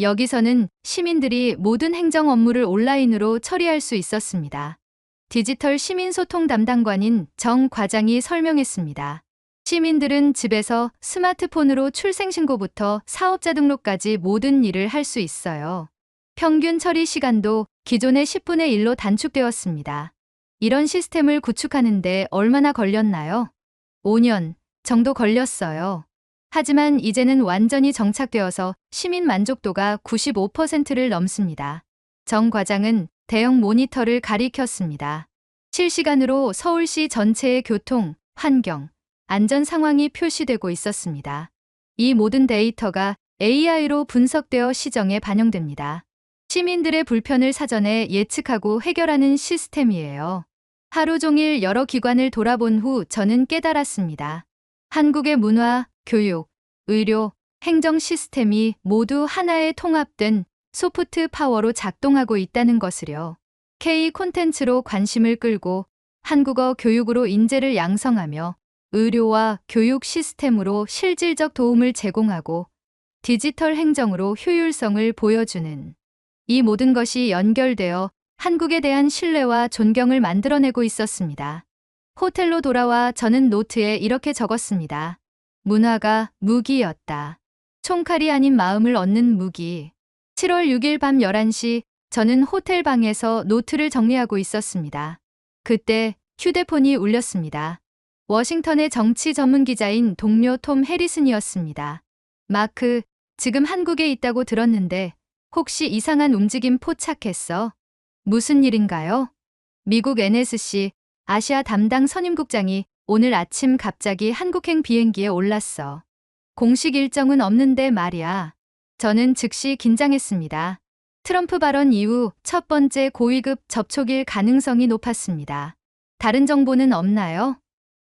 A: 여기서는 시민들이 모든 행정 업무를 온라인으로 처리할 수 있었습니다. 디지털 시민소통 담당관인 정 과장이 설명했습니다. 시민들은 집에서 스마트폰으로 출생신고부터 사업자 등록까지 모든 일을 할 수 있어요. 평균 처리 시간도 기존의 10분의 1로 단축되었습니다. 이런 시스템을 구축하는데 얼마나 걸렸나요? 5년 정도 걸렸어요. 하지만 이제는 완전히 정착되어서 시민 만족도가 95%를 넘습니다. 정 과장은 대형 모니터를 가리켰습니다. 실시간으로 서울시 전체의 교통, 환경, 안전 상황이 표시되고 있었습니다. 이 모든 데이터가 AI로 분석되어 시정에 반영됩니다. 시민들의 불편을 사전에 예측하고 해결하는 시스템이에요. 하루 종일 여러 기관을 돌아본 후 저는 깨달았습니다. 한국의 문화, 교육, 의료, 행정 시스템이 모두 하나의 통합된 소프트 파워로 작동하고 있다는 것을요. K 콘텐츠로 관심을 끌고 한국어 교육으로 인재를 양성하며 의료와 교육 시스템으로 실질적 도움을 제공하고 디지털 행정으로 효율성을 보여주는 이 모든 것이 연결되어 한국에 대한 신뢰와 존경을 만들어내고 있었습니다. 호텔로 돌아와 저는 노트에 이렇게 적었습니다. 문화가 무기였다. 총칼이 아닌 마음을 얻는 무기. 7월 6일 밤 11시 저는 호텔 방에서 노트를 정리하고 있었습니다. 그때 휴대폰이 울렸습니다. 워싱턴의 정치 전문 기자인 동료 톰 해리슨이었습니다. 마크, 지금 한국에 있다고 들었는데 혹시 이상한 움직임 포착했어? 무슨 일인가요? 미국 NSC 아시아 담당 선임국장이 오늘 아침 갑자기 한국행 비행기에 올랐어. 공식 일정은 없는데 말이야. 저는 즉시 긴장했습니다. 트럼프 발언 이후 첫 번째 고위급 접촉일 가능성이 높았습니다. 다른 정보는 없나요?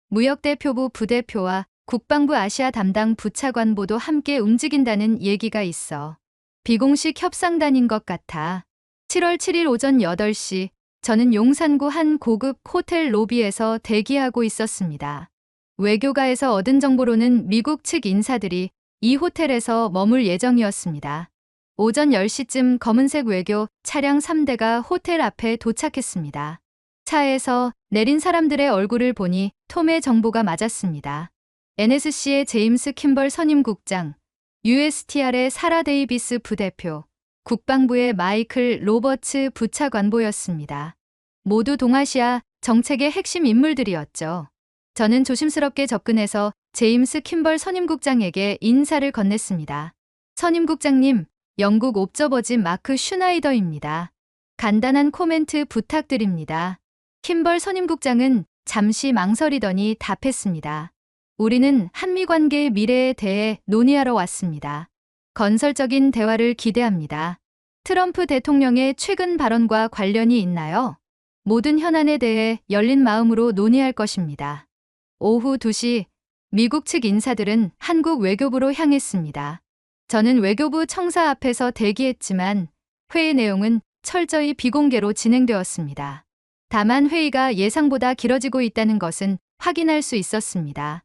A: 무역대표부 부대표와 국방부 아시아 담당 부차관보도 함께 움직인다는 얘기가 있어. 비공식 협상단인 것 같아. 7월 7일 오전 8시 저는 용산구 한 고급 호텔 로비에서 대기하고 있었습니다. 외교가에서 얻은 정보로는 미국 측 인사들이 이 호텔에서 머물 예정이었습니다. 오전 10시쯤 검은색 외교 차량 3대가 호텔 앞에 도착했습니다. 차에서 내린 사람들의 얼굴을 보니 톰의 정보가 맞았습니다. NSC의 제임스 킴벌 선임국장, USTR의 사라 데이비스 부대표, 국방부의 마이클 로버츠 부차관보였습니다. 모두 동아시아 정책의 핵심 인물들이었죠. 저는 조심스럽게 접근해서 제임스 킴벌 선임국장에게 인사를 건넸습니다. 선임국장님, 영국 옵저버진 마크 슈나이더입니다. 간단한 코멘트 부탁드립니다. 킴벌 선임국장은 잠시 망설이더니 답했습니다. 우리는 한미 관계의 미래에 대해 논의하러 왔습니다. 건설적인 대화를 기대합니다. 트럼프 대통령의 최근 발언과 관련이 있나요? 모든 현안에 대해 열린 마음으로 논의할 것입니다. 오후 2시 미국 측 인사들은 한국 외교부로 향했습니다. 저는 외교부 청사 앞에서 대기했지만 회의 내용은 철저히 비공개로 진행되었습니다. 다만 회의가 예상보다 길어지고 있다는 것은 확인할 수 있었습니다.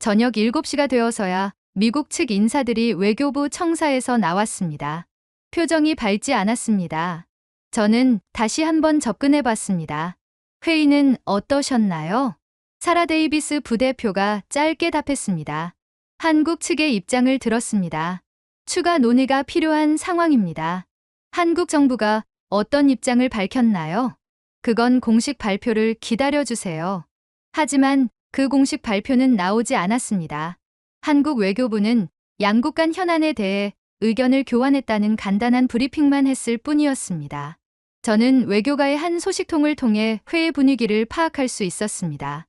A: 저녁 7시가 되어서야 미국 측 인사들이 외교부 청사에서 나왔습니다. 표정이 밝지 않았습니다. 저는 다시 한번 접근해 봤습니다. 회의는 어떠셨나요? 사라 데이비스 부대표가 짧게 답했습니다. 한국 측의 입장을 들었습니다. 추가 논의가 필요한 상황입니다. 한국 정부가 어떤 입장을 밝혔나요? 그건 공식 발표를 기다려주세요. 하지만 그 공식 발표는 나오지 않았습니다. 한국 외교부는 양국 간 현안에 대해 의견을 교환했다는 간단한 브리핑만 했을 뿐이었습니다. 저는 외교가의 한 소식통을 통해 회의 분위기를 파악할 수 있었습니다.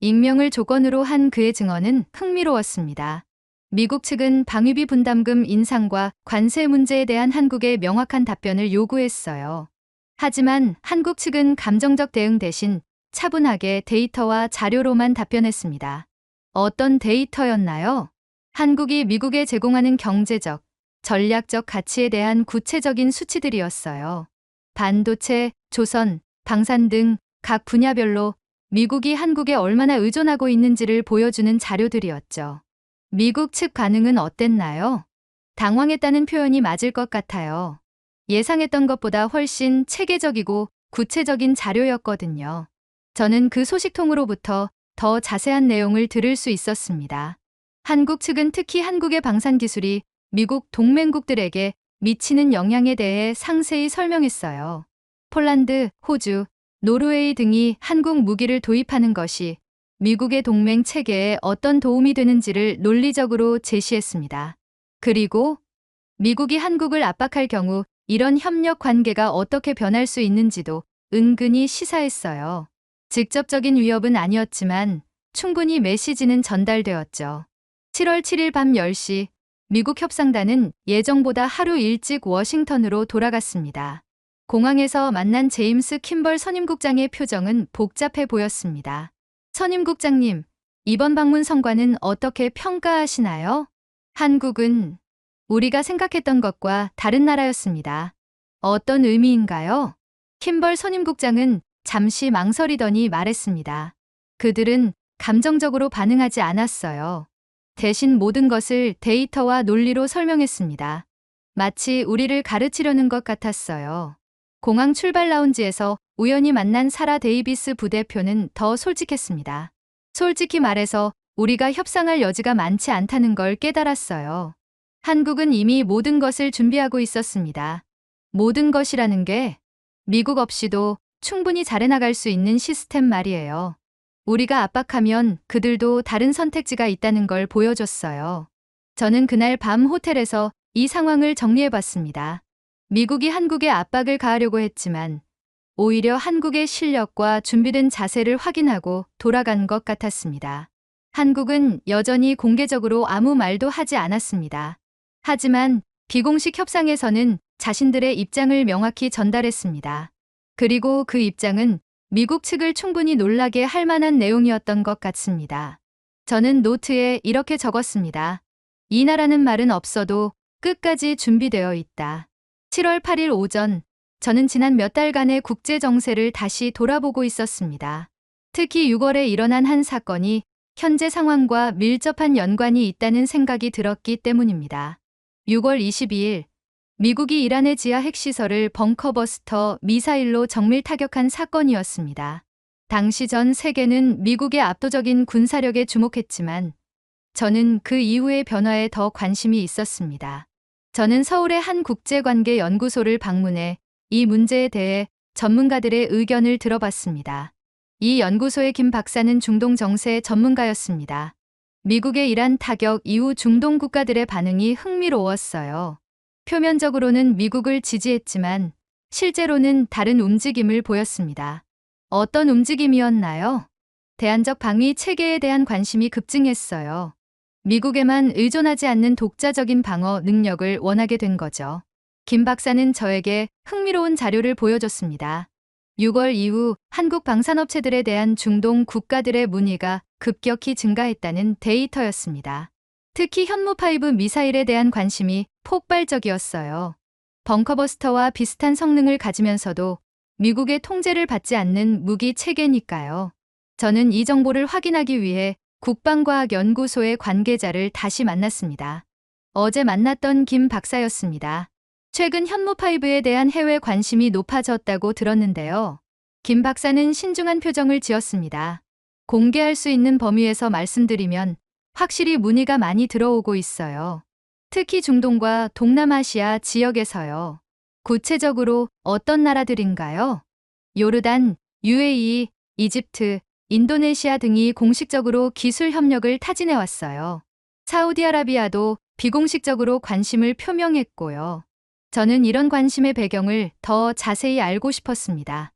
A: 익명을 조건으로 한 그의 증언은 흥미로웠습니다. 미국 측은 방위비 분담금 인상과 관세 문제에 대한 한국의 명확한 답변을 요구했어요. 하지만 한국 측은 감정적 대응 대신 차분하게 데이터와 자료로만 답변했습니다. 어떤 데이터였나요? 한국이 미국에 제공하는 경제적, 전략적 가치에 대한 구체적인 수치들이었어요. 반도체, 조선, 방산 등 각 분야별로 미국이 한국에 얼마나 의존하고 있는지를 보여주는 자료들이었죠. 미국 측 반응은 어땠나요? 당황했다는 표현이 맞을 것 같아요. 예상했던 것보다 훨씬 체계적이고 구체적인 자료였거든요. 저는 그 소식통으로부터 더 자세한 내용을 들을 수 있었습니다. 한국 측은 특히 한국의 방산 기술이 미국 동맹국들에게 미치는 영향에 대해 상세히 설명했어요. 폴란드, 호주, 노르웨이 등이 한국 무기를 도입하는 것이 미국의 동맹 체계에 어떤 도움이 되는지를 논리적으로 제시했습니다. 그리고 미국이 한국을 압박할 경우 이런 협력 관계가 어떻게 변할 수 있는지도 은근히 시사했어요. 직접적인 위협은 아니었지만 충분히 메시지는 전달되었죠. 7월 7일 밤 10시 미국 협상단은 예정보다 하루 일찍 워싱턴으로 돌아갔습니다. 공항에서 만난 제임스 킴벌 선임국장의 표정은 복잡해 보였습니다. 선임국장님, 이번 방문 성과는 어떻게 평가하시나요? 한국은 우리가 생각했던 것과 다른 나라였습니다. 어떤 의미인가요? 킴벌 선임국장은 잠시 망설이더니 말했습니다. 그들은 감정적으로 반응하지 않았어요. 대신 모든 것을 데이터와 논리로 설명했습니다. 마치 우리를 가르치려는 것 같았어요. 공항 출발 라운지에서 우연히 만난 사라 데이비스 부대표는 더 솔직했습니다. 솔직히 말해서 우리가 협상할 여지가 많지 않다는 걸 깨달았어요. 한국은 이미 모든 것을 준비하고 있었습니다. 모든 것이라는 게 미국 없이도 충분히 잘해나갈 수 있는 시스템 말이에요. 우리가 압박하면 그들도 다른 선택지가 있다는 걸 보여줬어요. 저는 그날 밤 호텔에서 이 상황을 정리해봤습니다. 미국이 한국에 압박을 가하려고 했지만 오히려 한국의 실력과 준비된 자세를 확인하고 돌아간 것 같았습니다. 한국은 여전히 공개적으로 아무 말도 하지 않았습니다. 하지만 비공식 협상에서는 자신들의 입장을 명확히 전달했습니다. 그리고 그 입장은 미국 측을 충분히 놀라게 할 만한 내용이었던 것 같습니다. 저는 노트에 이렇게 적었습니다. 이 나라는 말은 없어도 끝까지 준비되어 있다. 7월 8일 오전, 저는 지난 몇 달간의 국제 정세를 다시 돌아보고 있었습니다. 특히 6월에 일어난 한 사건이 현재 상황과 밀접한 연관이 있다는 생각이 들었기 때문입니다. 6월 22일, 미국이 이란의 지하 핵시설을 벙커버스터 미사일로 정밀 타격한 사건이었습니다. 당시 전 세계는 미국의 압도적인 군사력에 주목했지만 저는 그 이후의 변화에 더 관심이 있었습니다. 저는 서울의 한 국제관계 연구소를 방문해 이 문제에 대해 전문가들의 의견을 들어봤습니다. 이 연구소의 김 박사는 중동 정세 전문가였습니다. 미국의 이란 타격 이후 중동 국가들의 반응이 흥미로웠어요. 표면적으로는 미국을 지지했지만 실제로는 다른 움직임을 보였습니다. 어떤 움직임이었나요? 대안적 방위 체계에 대한 관심이 급증했어요. 미국에만 의존하지 않는 독자적인 방어 능력을 원하게 된 거죠. 김 박사는 저에게 흥미로운 자료를 보여줬습니다. 6월 이후 한국 방산업체들에 대한 중동 국가들의 문의가 급격히 증가했다는 데이터였습니다. 특히 현무5 미사일에 대한 관심이 폭발적이었어요. 벙커버스터와 비슷한 성능을 가지면서도 미국의 통제를 받지 않는 무기 체계니까요. 저는 이 정보를 확인하기 위해 국방과학연구소의 관계자를 다시 만났습니다. 어제 만났던 김 박사였습니다. 최근 현무5에 대한 해외 관심이 높아졌다고 들었는데요. 김 박사는 신중한 표정을 지었습니다. 공개할 수 있는 범위에서 말씀드리면 확실히 문의가 많이 들어오고 있어요. 특히 중동과 동남아시아 지역에서요. 구체적으로 어떤 나라들인가요? 요르단, UAE, 이집트, 인도네시아 등이 공식적으로 기술 협력을 타진해 왔어요. 사우디아라비아도 비공식적으로 관심을 표명했고요. 저는 이런 관심의 배경을 더 자세히 알고 싶었습니다.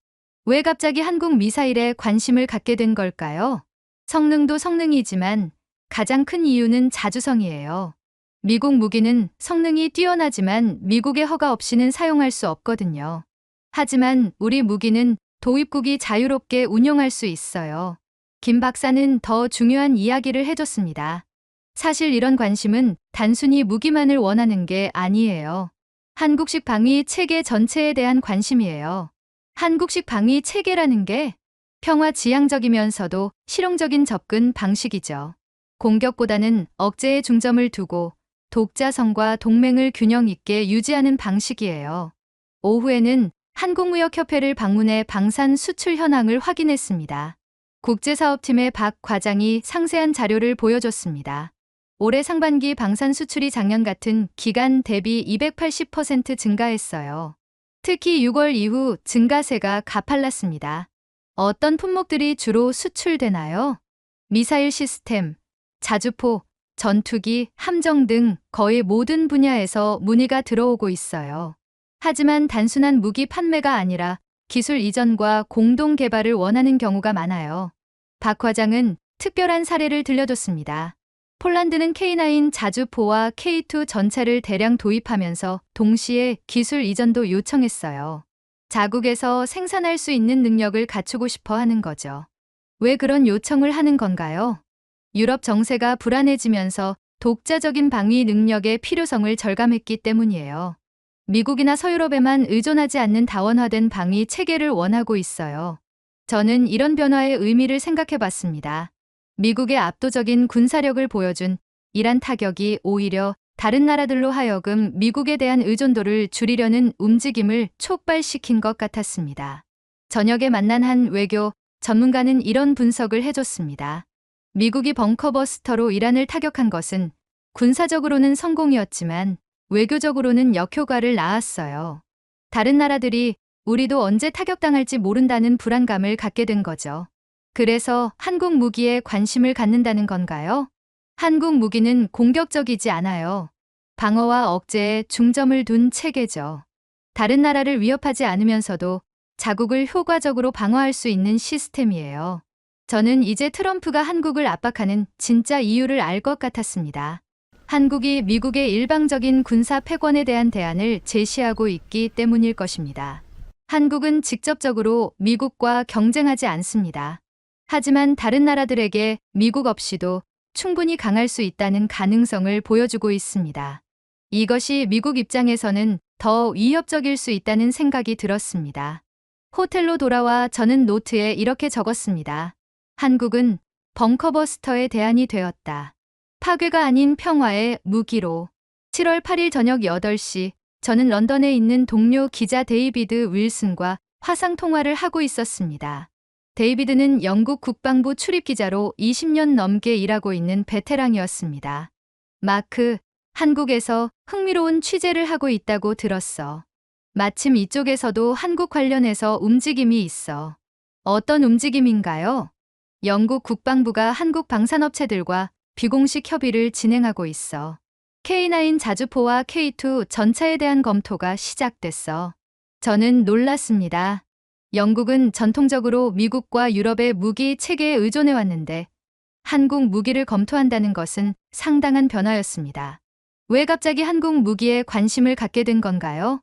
A: 왜 갑자기 한국 미사일에 관심을 갖게 된 걸까요? 성능도 성능이지만 가장 큰 이유는 자주성이에요. 미국 무기는 성능이 뛰어나지만 미국의 허가 없이는 사용할 수 없거든요. 하지만 우리 무기는 도입국이 자유롭게 운용할 수 있어요. 김 박사는 더 중요한 이야기를 해줬습니다. 사실 이런 관심은 단순히 무기만을 원하는 게 아니에요. 한국식 방위 체계 전체에 대한 관심이에요. 한국식 방위 체계라는 게 평화 지향적이면서도 실용적인 접근 방식이죠. 공격보다는 억제에 중점을 두고 독자성과 동맹을 균형 있게 유지하는 방식이에요. 오후에는 한국무역협회를 방문해 방산 수출 현황을 확인했습니다. 국제사업팀의 박 과장이 상세한 자료를 보여줬습니다. 올해 상반기 방산 수출이 작년 같은 기간 대비 280% 증가했어요. 특히 6월 이후 증가세가 가팔랐습니다. 어떤 품목들이 주로 수출되나요? 미사일 시스템, 자주포, 전투기, 함정 등 거의 모든 분야에서 문의가 들어오고 있어요. 하지만 단순한 무기 판매가 아니라 기술 이전과 공동 개발을 원하는 경우가 많아요. 박 과장은 특별한 사례를 들려줬습니다. 폴란드는 K9 자주포와 K2 전차를 대량 도입하면서 동시에 기술 이전도 요청했어요. 자국에서 생산할 수 있는 능력을 갖추고 싶어 하는 거죠. 왜 그런 요청을 하는 건가요? 유럽 정세가 불안해지면서 독자적인 방위 능력의 필요성을 절감했기 때문이에요. 미국이나 서유럽에만 의존하지 않는 다원화된 방위 체계를 원하고 있어요. 저는 이런 변화의 의미를 생각해 봤습니다. 미국의 압도적인 군사력을 보여준 이란 타격이 오히려 다른 나라들로 하여금 미국에 대한 의존도를 줄이려는 움직임을 촉발시킨 것 같았습니다. 저녁에 만난 한 외교 전문가는 이런 분석을 해줬습니다. 미국이 벙커버스터로 이란을 타격한 것은 군사적으로는 성공이었지만 외교적으로는 역효과를 낳았어요. 다른 나라들이 우리도 언제 타격당할지 모른다는 불안감을 갖게 된 거죠. 그래서 한국 무기에 관심을 갖는다는 건가요? 한국 무기는 공격적이지 않아요. 방어와 억제에 중점을 둔 체계죠. 다른 나라를 위협하지 않으면서도 자국을 효과적으로 방어할 수 있는 시스템이에요. 저는 이제 트럼프가 한국을 압박하는 진짜 이유를 알 것 같았습니다. 한국이 미국의 일방적인 군사 패권에 대한 대안을 제시하고 있기 때문일 것입니다. 한국은 직접적으로 미국과 경쟁하지 않습니다. 하지만 다른 나라들에게 미국 없이도 충분히 강할 수 있다는 가능성을 보여주고 있습니다. 이것이 미국 입장에서는 더 위협적일 수 있다는 생각이 들었습니다. 호텔로 돌아와 저는 노트에 이렇게 적었습니다. 한국은 벙커버스터의 대안이 되었다. 파괴가 아닌 평화의 무기로. 7월 8일 저녁 8시 저는 런던에 있는 동료 기자 데이비드 윌슨과 화상 통화를 하고 있었습니다. 데이비드는 영국 국방부 출입기자로 20년 넘게 일하고 있는 베테랑이었습니다. 마크, 한국에서 흥미로운 취재를 하고 있다고 들었어. 마침 이쪽에서도 한국 관련해서 움직임이 있어. 어떤 움직임인가요? 영국 국방부가 한국 방산업체들과 비공식 협의를 진행하고 있어. K9 자주포와 K2 전차에 대한 검토가 시작됐어. 저는 놀랐습니다. 영국은 전통적으로 미국과 유럽의 무기 체계에 의존해왔는데 한국 무기를 검토한다는 것은 상당한 변화였습니다. 왜 갑자기 한국 무기에 관심을 갖게 된 건가요?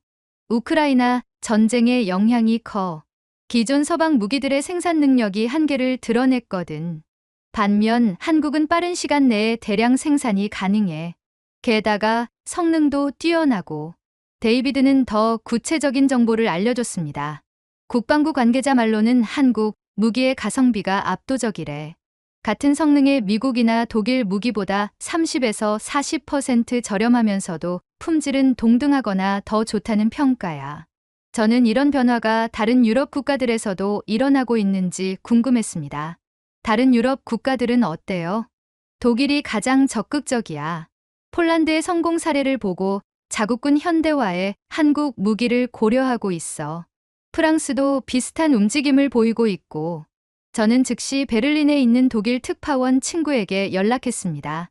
A: 우크라이나 전쟁의 영향이 커. 기존 서방 무기들의 생산 능력이 한계를 드러냈거든. 반면 한국은 빠른 시간 내에 대량 생산이 가능해. 게다가 성능도 뛰어나고. 데이비드는 더 구체적인 정보를 알려줬습니다. 국방부 관계자 말로는 한국 무기의 가성비가 압도적이래. 같은 성능의 미국이나 독일 무기보다 30에서 40% 저렴하면서도 품질은 동등하거나 더 좋다는 평가야. 저는 이런 변화가 다른 유럽 국가들에서도 일어나고 있는지 궁금했습니다. 다른 유럽 국가들은 어때요? 독일이 가장 적극적이야. 폴란드의 성공 사례를 보고 자국군 현대화에 한국 무기를 고려하고 있어. 프랑스도 비슷한 움직임을 보이고 있고, 저는 즉시 베를린에 있는 독일 특파원 친구에게 연락했습니다.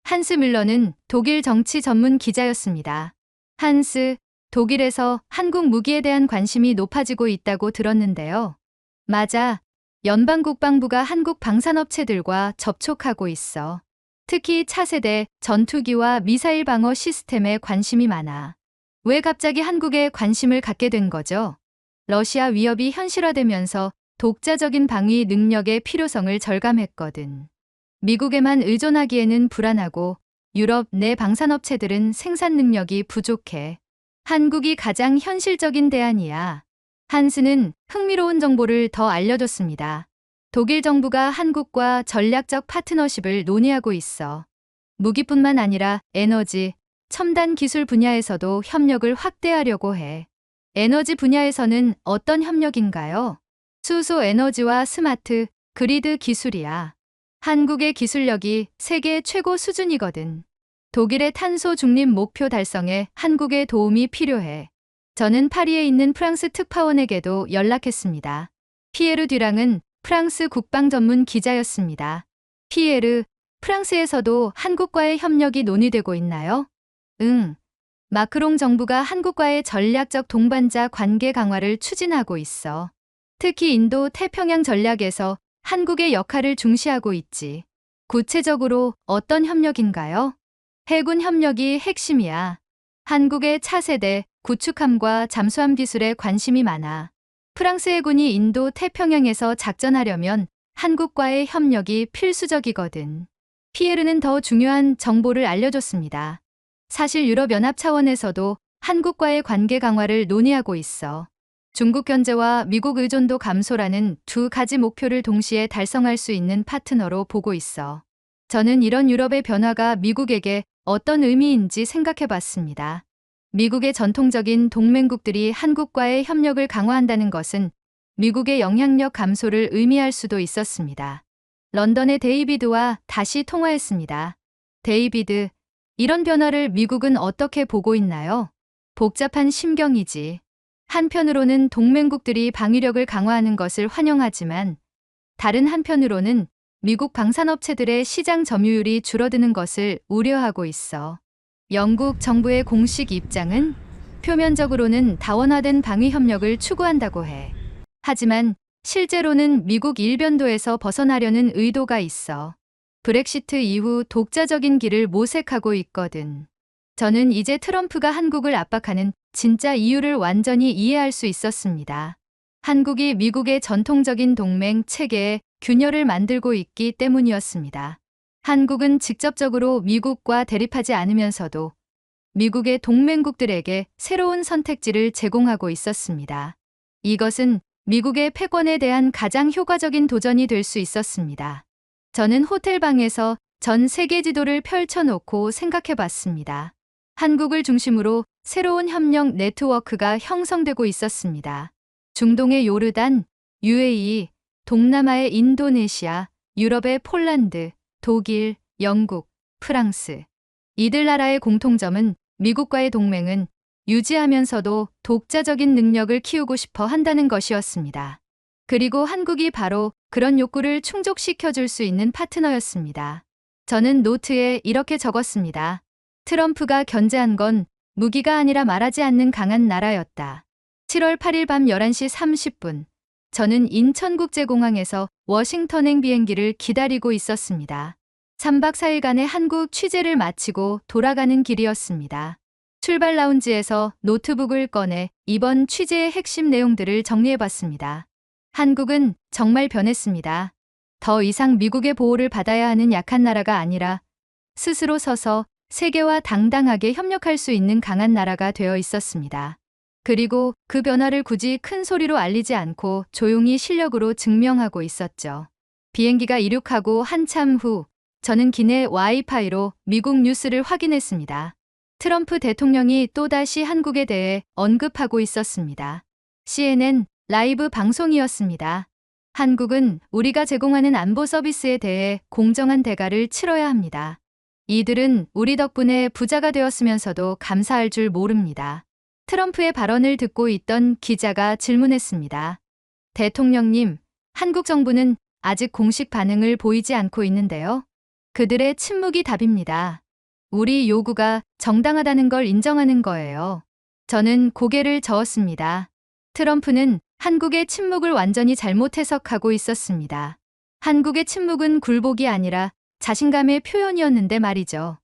A: 한스 뮬러는 독일 정치 전문 기자였습니다. 한스, 독일에서 한국 무기에 대한 관심이 높아지고 있다고 들었는데요. 맞아. 연방국방부가 한국 방산업체들과 접촉하고 있어. 특히 차세대 전투기와 미사일 방어 시스템에 관심이 많아. 왜 갑자기 한국에 관심을 갖게 된 거죠? 러시아 위협이 현실화되면서 독자적인 방위 능력의 필요성을 절감했거든. 미국에만 의존하기에는 불안하고 유럽 내 방산업체들은 생산 능력이 부족해. 한국이 가장 현실적인 대안이야. 한스는 흥미로운 정보를 더 알려줬습니다. 독일 정부가 한국과 전략적 파트너십을 논의하고 있어. 무기뿐만 아니라 에너지, 첨단 기술 분야에서도 협력을 확대하려고 해. 에너지 분야에서는 어떤 협력인가요? 수소 에너지와 스마트, 그리드 기술이야. 한국의 기술력이 세계 최고 수준이거든. 독일의 탄소 중립 목표 달성에 한국의 도움이 필요해. 저는 파리에 있는 프랑스 특파원에게도 연락했습니다. 피에르 듀랑은 프랑스 국방 전문 기자였습니다. 피에르, 프랑스에서도 한국과의 협력이 논의되고 있나요? 응. 마크롱 정부가 한국과의 전략적 동반자 관계 강화를 추진하고 있어. 특히 인도 태평양 전략에서 한국의 역할을 중시하고 있지. 구체적으로 어떤 협력인가요? 해군 협력이 핵심이야. 한국의 차세대, 구축함과 잠수함 기술에 관심이 많아. 프랑스 해군이 인도 태평양에서 작전하려면 한국과의 협력이 필수적이거든. 피에르는 더 중요한 정보를 알려줬습니다. 사실 유럽연합 차원에서도 한국과의 관계 강화를 논의하고 있어. 중국 견제와 미국 의존도 감소라는 두 가지 목표를 동시에 달성할 수 있는 파트너로 보고 있어. 저는 이런 유럽의 변화가 미국에게 어떤 의미인지 생각해 봤습니다. 미국의 전통적인 동맹국들이 한국과의 협력을 강화한다는 것은 미국의 영향력 감소를 의미할 수도 있었습니다. 런던의 데이비드와 다시 통화했습니다. 데이비드, 이런 변화를 미국은 어떻게 보고 있나요? 복잡한 심경이지. 한편으로는 동맹국들이 방위력을 강화하는 것을 환영하지만 다른 한편으로는 미국 방산업체들의 시장 점유율이 줄어드는 것을 우려하고 있어. 영국 정부의 공식 입장은 표면적으로는 다원화된 방위 협력을 추구한다고 해. 하지만 실제로는 미국 일변도에서 벗어나려는 의도가 있어. 브렉시트 이후 독자적인 길을 모색하고 있거든. 저는 이제 트럼프가 한국을 압박하는 진짜 이유를 완전히 이해할 수 있었습니다. 한국이 미국의 전통적인 동맹 체계에 균열을 만들고 있기 때문이었습니다. 한국은 직접적으로 미국과 대립하지 않으면서도 미국의 동맹국들에게 새로운 선택지를 제공하고 있었습니다. 이것은 미국의 패권에 대한 가장 효과적인 도전이 될 수 있었습니다. 저는 호텔방에서 전 세계 지도를 펼쳐놓고 생각해 봤습니다. 한국을 중심으로 새로운 협력 네트워크가 형성되고 있었습니다. 중동의 요르단, UAE, 동남아의 인도네시아, 유럽의 폴란드, 독일, 영국, 프랑스. 이들 나라의 공통점은 미국과의 동맹은 유지하면서도 독자적인 능력을 키우고 싶어 한다는 것이었습니다. 그리고 한국이 바로 그런 욕구를 충족시켜 줄 수 있는 파트너였습니다. 저는 노트에 이렇게 적었습니다. 트럼프가 견제한 건 무기가 아니라 말하지 않는 강한 나라였다. 7월 8일 밤 11시 30분, 저는 인천국제공항에서 워싱턴행 비행기를 기다리고 있었습니다. 3박 4일간의 한국 취재를 마치고 돌아가는 길이었습니다. 출발 라운지에서 노트북을 꺼내 이번 취재의 핵심 내용들을 정리해봤습니다. 한국은 정말 변했습니다. 더 이상 미국의 보호를 받아야 하는 약한 나라가 아니라 스스로 서서 세계와 당당하게 협력할 수 있는 강한 나라가 되어 있었습니다. 그리고 그 변화를 굳이 큰 소리로 알리지 않고 조용히 실력으로 증명하고 있었죠. 비행기가 이륙하고 한참 후 저는 기내 와이파이로 미국 뉴스를 확인했습니다. 트럼프 대통령이 또다시 한국에 대해 언급하고 있었습니다. CNN 라이브 방송이었습니다. 한국은 우리가 제공하는 안보 서비스에 대해 공정한 대가를 치러야 합니다. 이들은 우리 덕분에 부자가 되었으면서도 감사할 줄 모릅니다. 트럼프의 발언을 듣고 있던 기자가 질문했습니다. 대통령님, 한국 정부는 아직 공식 반응을 보이지 않고 있는데요. 그들의 침묵이 답입니다. 우리 요구가 정당하다는 걸 인정하는 거예요. 저는 고개를 저었습니다. 트럼프는 한국의 침묵을 완전히 잘못 해석하고 있었습니다. 한국의 침묵은 굴복이 아니라 자신감의 표현이었는데 말이죠.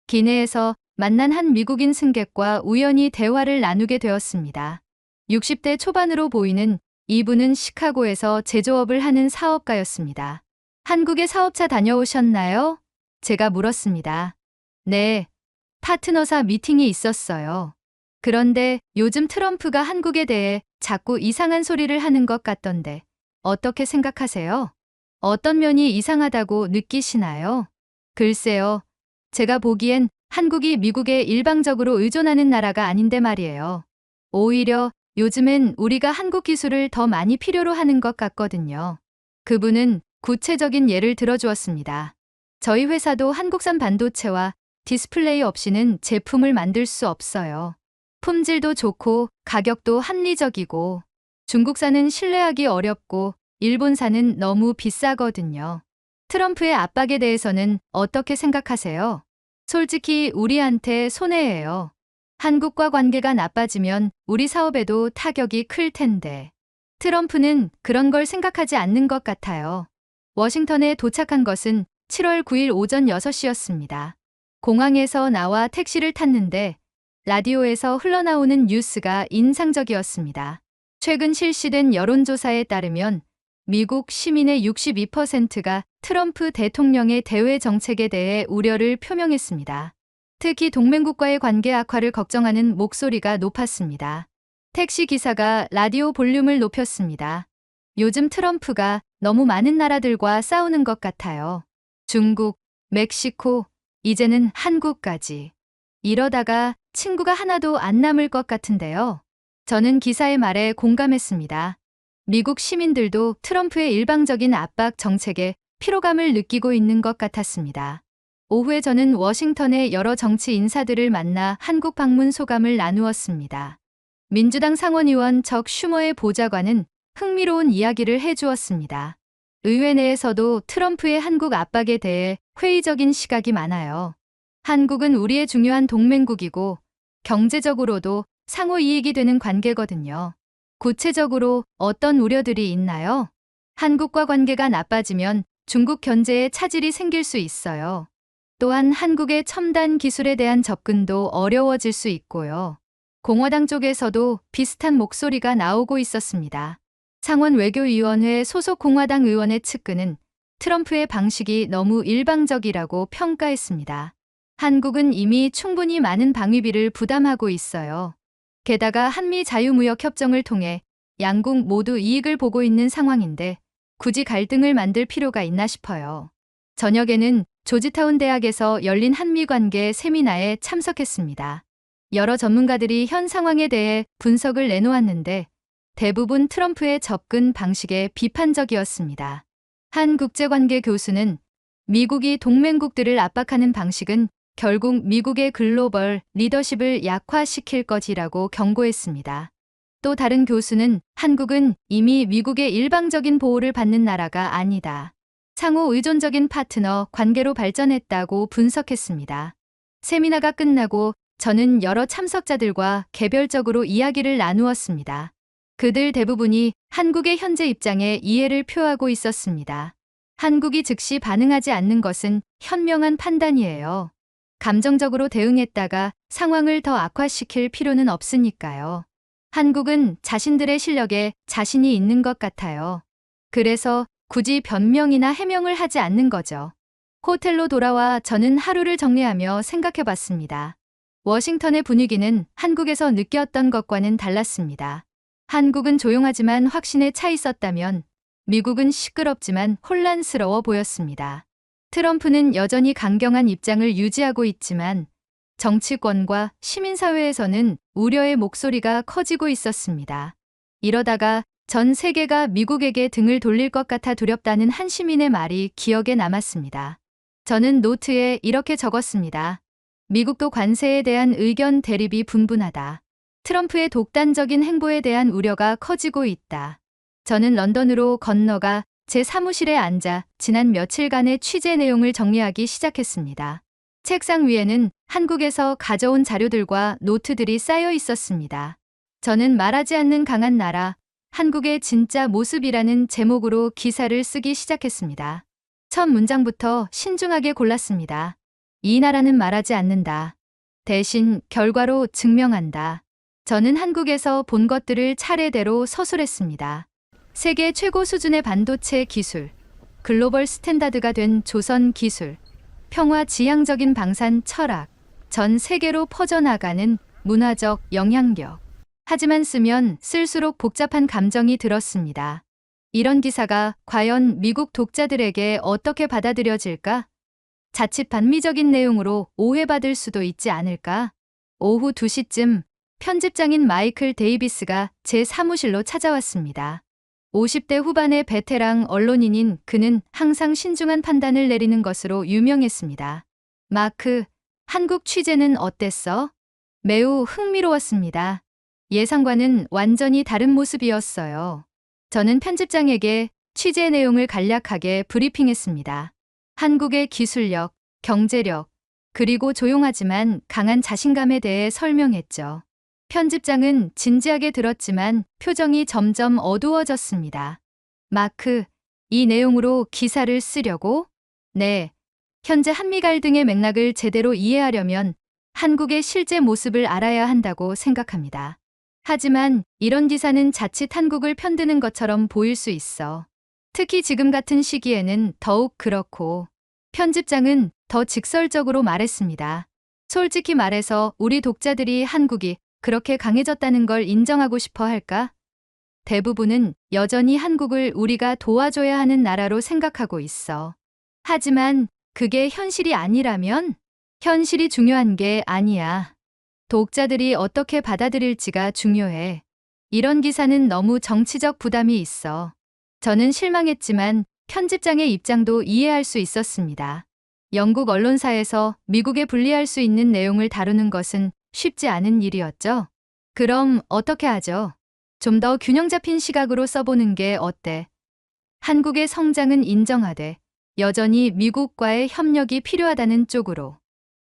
A: 기내에서 만난 한 미국인 승객과 우연히 대화를 나누게 되었습니다. 60대 초반으로 보이는 이분은 시카고에서 제조업을 하는 사업가였습니다. 한국에 사업차 다녀오셨나요? 제가 물었습니다. 네, 파트너사 미팅이 있었어요. 그런데 요즘 트럼프가 한국에 대해 자꾸 이상한 소리를 하는 것 같던데 어떻게 생각하세요? 어떤 면이 이상하다고 느끼시나요? 글쎄요. 제가 보기엔 한국이 미국에 일방적으로 의존하는 나라가 아닌데 말이에요. 오히려 요즘엔 우리가 한국 기술을 더 많이 필요로 하는 것 같거든요. 그분은 구체적인 예를 들어주었습니다. 저희 회사도 한국산 반도체와 디스플레이 없이는 제품을 만들 수 없어요. 품질도 좋고 가격도 합리적이고 중국산은 신뢰하기 어렵고 일본산은 너무 비싸거든요. 트럼프의 압박에 대해서는 어떻게 생각하세요? 솔직히 우리한테 손해예요. 한국과 관계가 나빠지면 우리 사업에도 타격이 클 텐데. 트럼프는 그런 걸 생각하지 않는 것 같아요. 워싱턴에 도착한 것은 7월 9일 오전 6시였습니다. 공항에서 나와 택시를 탔는데 라디오에서 흘러나오는 뉴스가 인상적이었습니다. 최근 실시된 여론조사에 따르면 미국 시민의 62%가 트럼프 대통령의 대외 정책에 대해 우려를 표명했습니다. 특히 동맹국과의 관계 악화를 걱정하는 목소리가 높았습니다. 택시 기사가 라디오 볼륨을 높였습니다. 요즘 트럼프가 너무 많은 나라들과 싸우는 것 같아요. 중국, 멕시코, 이제는 한국까지. 이러다가 친구가 하나도 안 남을 것 같은데요. 저는 기사의 말에 공감했습니다. 미국 시민들도 트럼프의 일방적인 압박 정책에 피로감을 느끼고 있는 것 같았습니다. 오후에 저는 워싱턴의 여러 정치 인사들을 만나 한국 방문 소감을 나누었습니다. 민주당 상원의원 적 슈머의 보좌관은 흥미로운 이야기를 해주었습니다. 의회 내에서도 트럼프의 한국 압박에 대해 회의적인 시각이 많아요. 한국은 우리의 중요한 동맹국이고 경제적으로도 상호 이익이 되는 관계거든요. 구체적으로 어떤 우려들이 있나요? 한국과 관계가 나빠지면 중국 견제에 차질이 생길 수 있어요. 또한 한국의 첨단 기술에 대한 접근도 어려워질 수 있고요. 공화당 쪽에서도 비슷한 목소리가 나오고 있었습니다. 상원 외교위원회 소속 공화당 의원의 측근은 트럼프의 방식이 너무 일방적이라고 평가했습니다. 한국은 이미 충분히 많은 방위비를 부담하고 있어요. 게다가 한미 자유무역협정을 통해 양국 모두 이익을 보고 있는 상황인데 굳이 갈등을 만들 필요가 있나 싶어요. 저녁에는 조지타운 대학에서 열린 한미관계 세미나에 참석했습니다. 여러 전문가들이 현 상황에 대해 분석을 내놓았는데 대부분 트럼프의 접근 방식에 비판적이었습니다. 한 국제관계 교수는 미국이 동맹국들을 압박하는 방식은 결국 미국의 글로벌 리더십을 약화시킬 것이라고 경고했습니다. 또 다른 교수는 한국은 이미 미국의 일방적인 보호를 받는 나라가 아니다. 상호 의존적인 파트너 관계로 발전했다고 분석했습니다. 세미나가 끝나고 저는 여러 참석자들과 개별적으로 이야기를 나누었습니다. 그들 대부분이 한국의 현재 입장에 이해를 표하고 있었습니다. 한국이 즉시 반응하지 않는 것은 현명한 판단이에요. 감정적으로 대응했다가 상황을 더 악화시킬 필요는 없으니까요. 한국은 자신들의 실력에 자신이 있는 것 같아요. 그래서 굳이 변명이나 해명을 하지 않는 거죠. 호텔로 돌아와 저는 하루를 정리하며 생각해봤습니다. 워싱턴의 분위기는 한국에서 느꼈던 것과는 달랐습니다. 한국은 조용하지만 확신에 차 있었다면 미국은 시끄럽지만 혼란스러워 보였습니다. 트럼프는 여전히 강경한 입장을 유지하고 있지만 정치권과 시민사회에서는 우려의 목소리가 커지고 있었습니다. 이러다가 전 세계가 미국에게 등을 돌릴 것 같아 두렵다는 한 시민의 말이 기억에 남았습니다. 저는 노트에 이렇게 적었습니다. 미국도 관세에 대한 의견 대립이 분분하다. 트럼프의 독단적인 행보에 대한 우려가 커지고 있다. 저는 런던으로 건너가 제 사무실에 앉아 지난 며칠간의 취재 내용을 정리하기 시작했습니다. 책상 위에는 한국에서 가져온 자료들과 노트들이 쌓여 있었습니다. 저는 말하지 않는 강한 나라, 한국의 진짜 모습이라는 제목으로 기사를 쓰기 시작했습니다. 첫 문장부터 신중하게 골랐습니다. 이 나라는 말하지 않는다. 대신 결과로 증명한다. 저는 한국에서 본 것들을 차례대로 서술했습니다. 세계 최고 수준의 반도체 기술, 글로벌 스탠다드가 된 조선 기술, 평화 지향적인 방산 철학, 전 세계로 퍼져나가는 문화적 영향력. 하지만 쓰면 쓸수록 복잡한 감정이 들었습니다. 이런 기사가 과연 미국 독자들에게 어떻게 받아들여질까? 자칫 반미적인 내용으로 오해받을 수도 있지 않을까? 오후 2시쯤 편집장인 마이클 데이비스가 제 사무실로 찾아왔습니다. 50대 후반의 베테랑 언론인인 그는 항상 신중한 판단을 내리는 것으로 유명했습니다. 마크, 한국 취재는 어땠어? 매우 흥미로웠습니다. 예상과는 완전히 다른 모습이었어요. 저는 편집장에게 취재 내용을 간략하게 브리핑했습니다. 한국의 기술력, 경제력, 그리고 조용하지만 강한 자신감에 대해 설명했죠. 편집장은 진지하게 들었지만 표정이 점점 어두워졌습니다. 마크, 이 내용으로 기사를 쓰려고? 네. 현재 한미 갈등의 맥락을 제대로 이해하려면 한국의 실제 모습을 알아야 한다고 생각합니다. 하지만 이런 기사는 자칫 한국을 편드는 것처럼 보일 수 있어. 특히 지금 같은 시기에는 더욱 그렇고. 편집장은 더 직설적으로 말했습니다. 솔직히 말해서 우리 독자들이 한국이 그렇게 강해졌다는 걸 인정하고 싶어 할까? 대부분은 여전히 한국을 우리가 도와줘야 하는 나라로 생각하고 있어. 하지만 그게 현실이 아니라면? 현실이 중요한 게 아니야. 독자들이 어떻게 받아들일지가 중요해. 이런 기사는 너무 정치적 부담이 있어. 저는 실망했지만 편집장의 입장도 이해할 수 있었습니다. 영국 언론사에서 미국에 불리할 수 있는 내용을 다루는 것은 쉽지 않은 일이었죠. 그럼 어떻게 하죠? 좀 더 균형 잡힌 시각으로 써보는 게 어때? 한국의 성장은 인정하되 여전히 미국과의 협력이 필요하다는 쪽으로.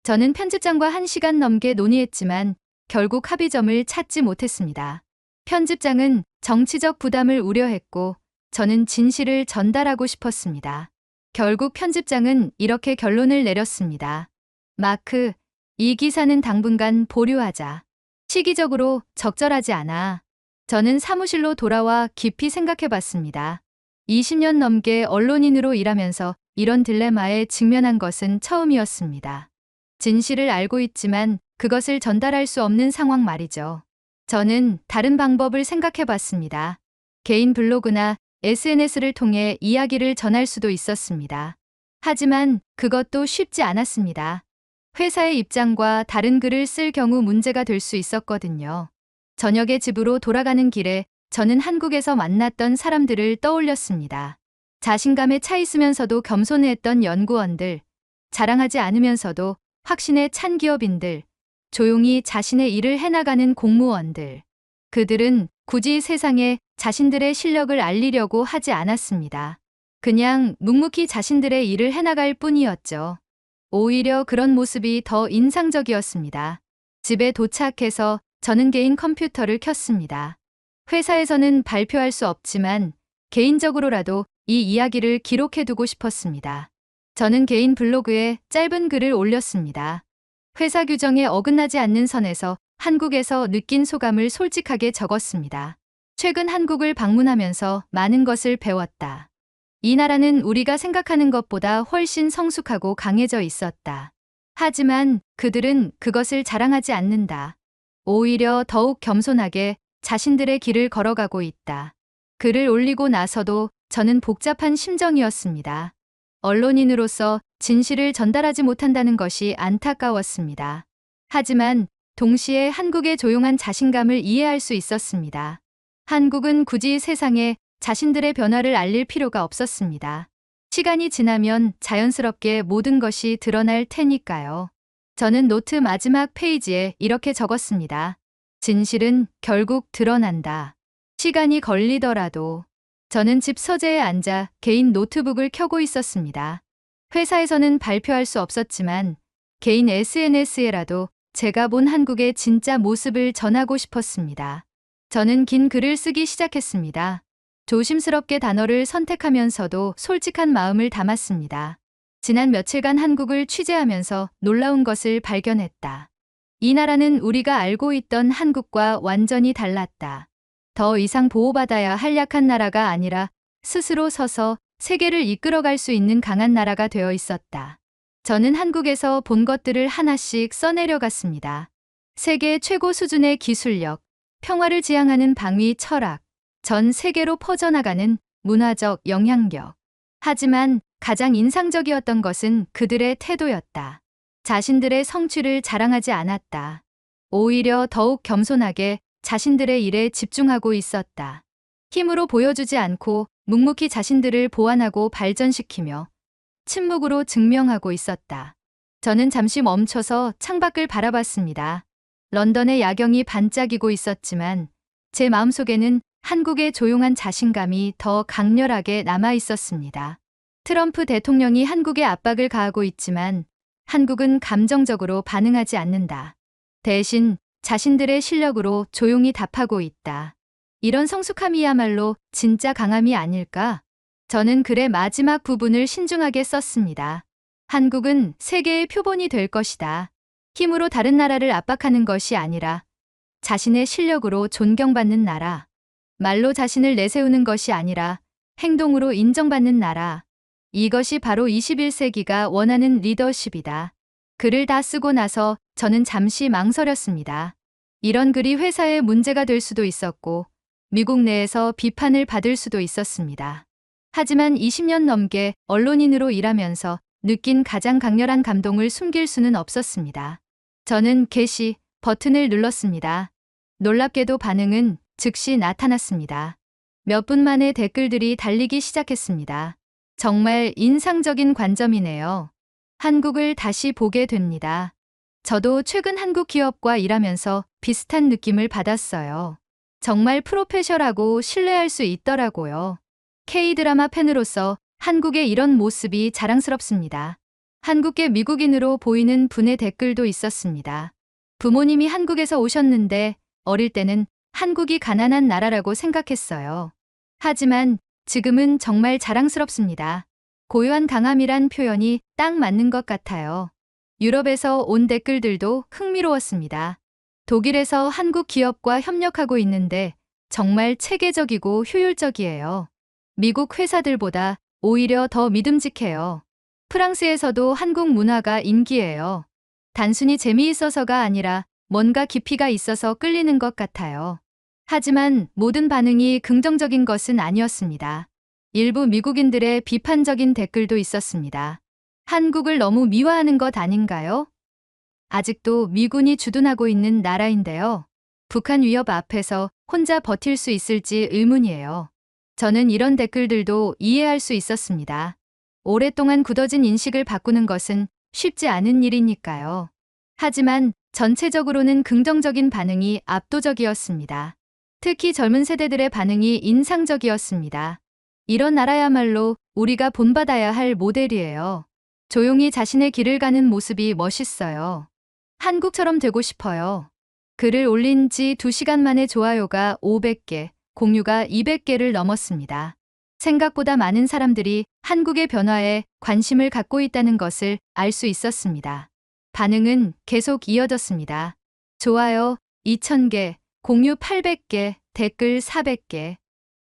A: 저는 편집장과 1시간 넘게 논의했지만 결국 합의점을 찾지 못했습니다. 편집장은 정치적 부담을 우려했고 저는 진실을 전달하고 싶었습니다. 결국 편집장은 이렇게 결론을 내렸습니다. 마크, 이 기사는 당분간 보류하자. 시기적으로 적절하지 않아. 저는 사무실로 돌아와 깊이 생각해 봤습니다. 20년 넘게 언론인으로 일하면서 이런 딜레마에 직면한 것은 처음이었습니다. 진실을 알고 있지만 그것을 전달할 수 없는 상황 말이죠. 저는 다른 방법을 생각해 봤습니다. 개인 블로그나 SNS를 통해 이야기를 전할 수도 있었습니다. 하지만 그것도 쉽지 않았습니다. 회사의 입장과 다른 글을 쓸 경우 문제가 될 수 있었거든요. 저녁에 집으로 돌아가는 길에 저는 한국에서 만났던 사람들을 떠올렸습니다. 자신감에 차 있으면서도 겸손했던 연구원들, 자랑하지 않으면서도 확신에 찬 기업인들, 조용히 자신의 일을 해나가는 공무원들. 그들은 굳이 세상에 자신들의 실력을 알리려고 하지 않았습니다. 그냥 묵묵히 자신들의 일을 해나갈 뿐이었죠. 오히려 그런 모습이 더 인상적이었습니다. 집에 도착해서 저는 개인 컴퓨터를 켰습니다. 회사에서는 발표할 수 없지만 개인적으로라도 이 이야기를 기록해두고 싶었습니다. 저는 개인 블로그에 짧은 글을 올렸습니다. 회사 규정에 어긋나지 않는 선에서 한국에서 느낀 소감을 솔직하게 적었습니다. 최근 한국을 방문하면서 많은 것을 배웠다. 이 나라는 우리가 생각하는 것보다 훨씬 성숙하고 강해져 있었다. 하지만 그들은 그것을 자랑하지 않는다. 오히려 더욱 겸손하게 자신들의 길을 걸어가고 있다. 글을 올리고 나서도 저는 복잡한 심정이었습니다. 언론인으로서 진실을 전달하지 못한다는 것이 안타까웠습니다. 하지만 동시에 한국의 조용한 자신감을 이해할 수 있었습니다. 한국은 굳이 세상에 자신들의 변화를 알릴 필요가 없었습니다. 시간이 지나면 자연스럽게 모든 것이 드러날 테니까요. 저는 노트 마지막 페이지에 이렇게 적었습니다. 진실은 결국 드러난다. 시간이 걸리더라도. 저는 집 서재에 앉아 개인 노트북을 켜고 있었습니다. 회사에서는 발표할 수 없었지만 개인 SNS에라도 제가 본 한국의 진짜 모습을 전하고 싶었습니다. 저는 긴 글을 쓰기 시작했습니다. 조심스럽게 단어를 선택하면서도 솔직한 마음을 담았습니다. 지난 며칠간 한국을 취재하면서 놀라운 것을 발견했다. 이 나라는 우리가 알고 있던 한국과 완전히 달랐다. 더 이상 보호받아야 할 약한 나라가 아니라 스스로 서서 세계를 이끌어갈 수 있는 강한 나라가 되어 있었다. 저는 한국에서 본 것들을 하나씩 써내려갔습니다. 세계 최고 수준의 기술력, 평화를 지향하는 방위 철학, 전 세계로 퍼져나가는 문화적 영향력. 하지만 가장 인상적이었던 것은 그들의 태도였다. 자신들의 성취를 자랑하지 않았다. 오히려 더욱 겸손하게 자신들의 일에 집중하고 있었다. 힘으로 보여주지 않고 묵묵히 자신들을 보완하고 발전시키며 침묵으로 증명하고 있었다. 저는 잠시 멈춰서 창밖을 바라봤습니다. 런던의 야경이 반짝이고 있었지만 제 마음속에는 한국의 조용한 자신감이 더 강렬하게 남아 있었습니다. 트럼프 대통령이 한국에 압박을 가하고 있지만 한국은 감정적으로 반응하지 않는다. 대신 자신들의 실력으로 조용히 답하고 있다. 이런 성숙함이야말로 진짜 강함이 아닐까? 저는 글의 마지막 부분을 신중하게 썼습니다. 한국은 세계의 표본이 될 것이다. 힘으로 다른 나라를 압박하는 것이 아니라 자신의 실력으로 존경받는 나라. 말로 자신을 내세우는 것이 아니라 행동으로 인정받는 나라. 이것이 바로 21세기가 원하는 리더십이다. 글을 다 쓰고 나서 저는 잠시 망설였습니다. 이런 글이 회사에 문제가 될 수도 있었고 미국 내에서 비판을 받을 수도 있었습니다. 하지만 20년 넘게 언론인으로 일하면서 느낀 가장 강렬한 감동을 숨길 수는 없었습니다. 저는 게시 버튼을 눌렀습니다. 놀랍게도 반응은 즉시 나타났습니다. 몇 분 만에 댓글들이 달리기 시작했습니다. 정말 인상적인 관점이네요. 한국을 다시 보게 됩니다. 저도 최근 한국 기업과 일하면서 비슷한 느낌을 받았어요. 정말 프로페셔널하고 신뢰할 수 있더라고요. K-드라마 팬으로서 한국의 이런 모습이 자랑스럽습니다. 한국계 미국인으로 보이는 분의 댓글도 있었습니다. 부모님이 한국에서 오셨는데 어릴 때는 한국이 가난한 나라라고 생각했어요. 하지만 지금은 정말 자랑스럽습니다. 고요한 강함이란 표현이 딱 맞는 것 같아요. 유럽에서 온 댓글들도 흥미로웠습니다. 독일에서 한국 기업과 협력하고 있는데 정말 체계적이고 효율적이에요. 미국 회사들보다 오히려 더 믿음직해요. 프랑스에서도 한국 문화가 인기예요. 단순히 재미있어서가 아니라 뭔가 깊이가 있어서 끌리는 것 같아요. 하지만 모든 반응이 긍정적인 것은 아니었습니다. 일부 미국인들의 비판적인 댓글도 있었습니다. 한국을 너무 미화하는 것 아닌가요? 아직도 미군이 주둔하고 있는 나라인데요. 북한 위협 앞에서 혼자 버틸 수 있을지 의문이에요. 저는 이런 댓글들도 이해할 수 있었습니다. 오랫동안 굳어진 인식을 바꾸는 것은 쉽지 않은 일이니까요. 하지만 전체적으로는 긍정적인 반응이 압도적이었습니다. 특히 젊은 세대들의 반응이 인상적이었습니다. 이런 나라야말로 우리가 본받아야 할 모델이에요. 조용히 자신의 길을 가는 모습이 멋있어요. 한국처럼 되고 싶어요. 글을 올린 지 2시간 만에 좋아요가 500개, 공유가 200개를 넘었습니다. 생각보다 많은 사람들이 한국의 변화에 관심을 갖고 있다는 것을 알 수 있었습니다. 반응은 계속 이어졌습니다. 좋아요 2000개, 공유 800개, 댓글 400개.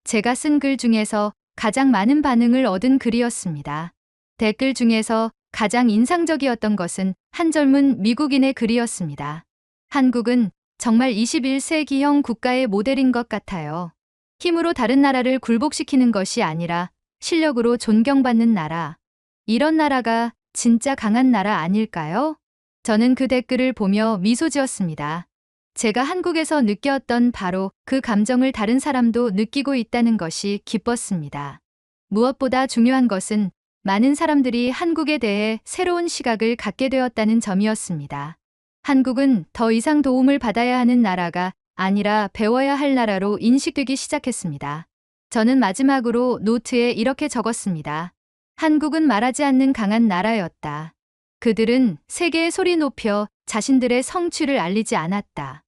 A: 제가 쓴 글 중에서 가장 많은 반응을 얻은 글이었습니다. 댓글 중에서 가장 인상적이었던 것은 한 젊은 미국인의 글이었습니다. 한국은 정말 21세기형 국가의 모델인 것 같아요. 힘으로 다른 나라를 굴복시키는 것이 아니라 실력으로 존경받는 나라. 이런 나라가 진짜 강한 나라 아닐까요? 저는 그 댓글을 보며 미소 지었습니다. 제가 한국에서 느꼈던 바로 그 감정을 다른 사람도 느끼고 있다는 것이 기뻤습니다. 무엇보다 중요한 것은 많은 사람들이 한국에 대해 새로운 시각을 갖게 되었다는 점이었습니다. 한국은 더 이상 도움을 받아야 하는 나라가 아니라 배워야 할 나라로 인식되기 시작했습니다. 저는 마지막으로 노트에 이렇게 적었습니다. 한국은 말하지 않는 강한 나라였다. 그들은 세계에 소리 높여 자신들의 성취를 알리지 않았다.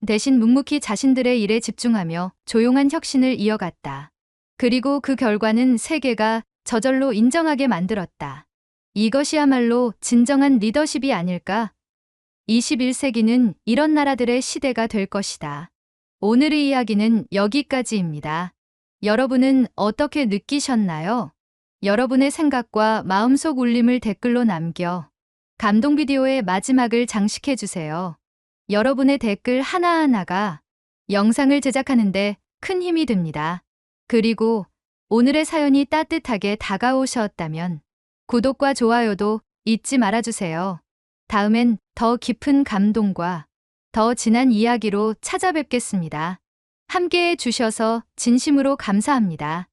A: 대신 묵묵히 자신들의 일에 집중하며 조용한 혁신을 이어갔다. 그리고 그 결과는 세계가 저절로 인정하게 만들었다. 이것이야말로 진정한 리더십이 아닐까? 21세기는 이런 나라들의 시대가 될 것이다. 오늘의 이야기는 여기까지입니다. 여러분은 어떻게 느끼셨나요? 여러분의 생각과 마음속 울림을 댓글로 남겨 감동 비디오의 마지막을 장식해주세요. 여러분의 댓글 하나하나가 영상을 제작하는데 큰 힘이 됩니다. 그리고 오늘의 사연이 따뜻하게 다가오셨다면 구독과 좋아요도 잊지 말아주세요. 다음엔 더 깊은 감동과 더 진한 이야기로 찾아뵙겠습니다. 함께해 주셔서 진심으로 감사합니다.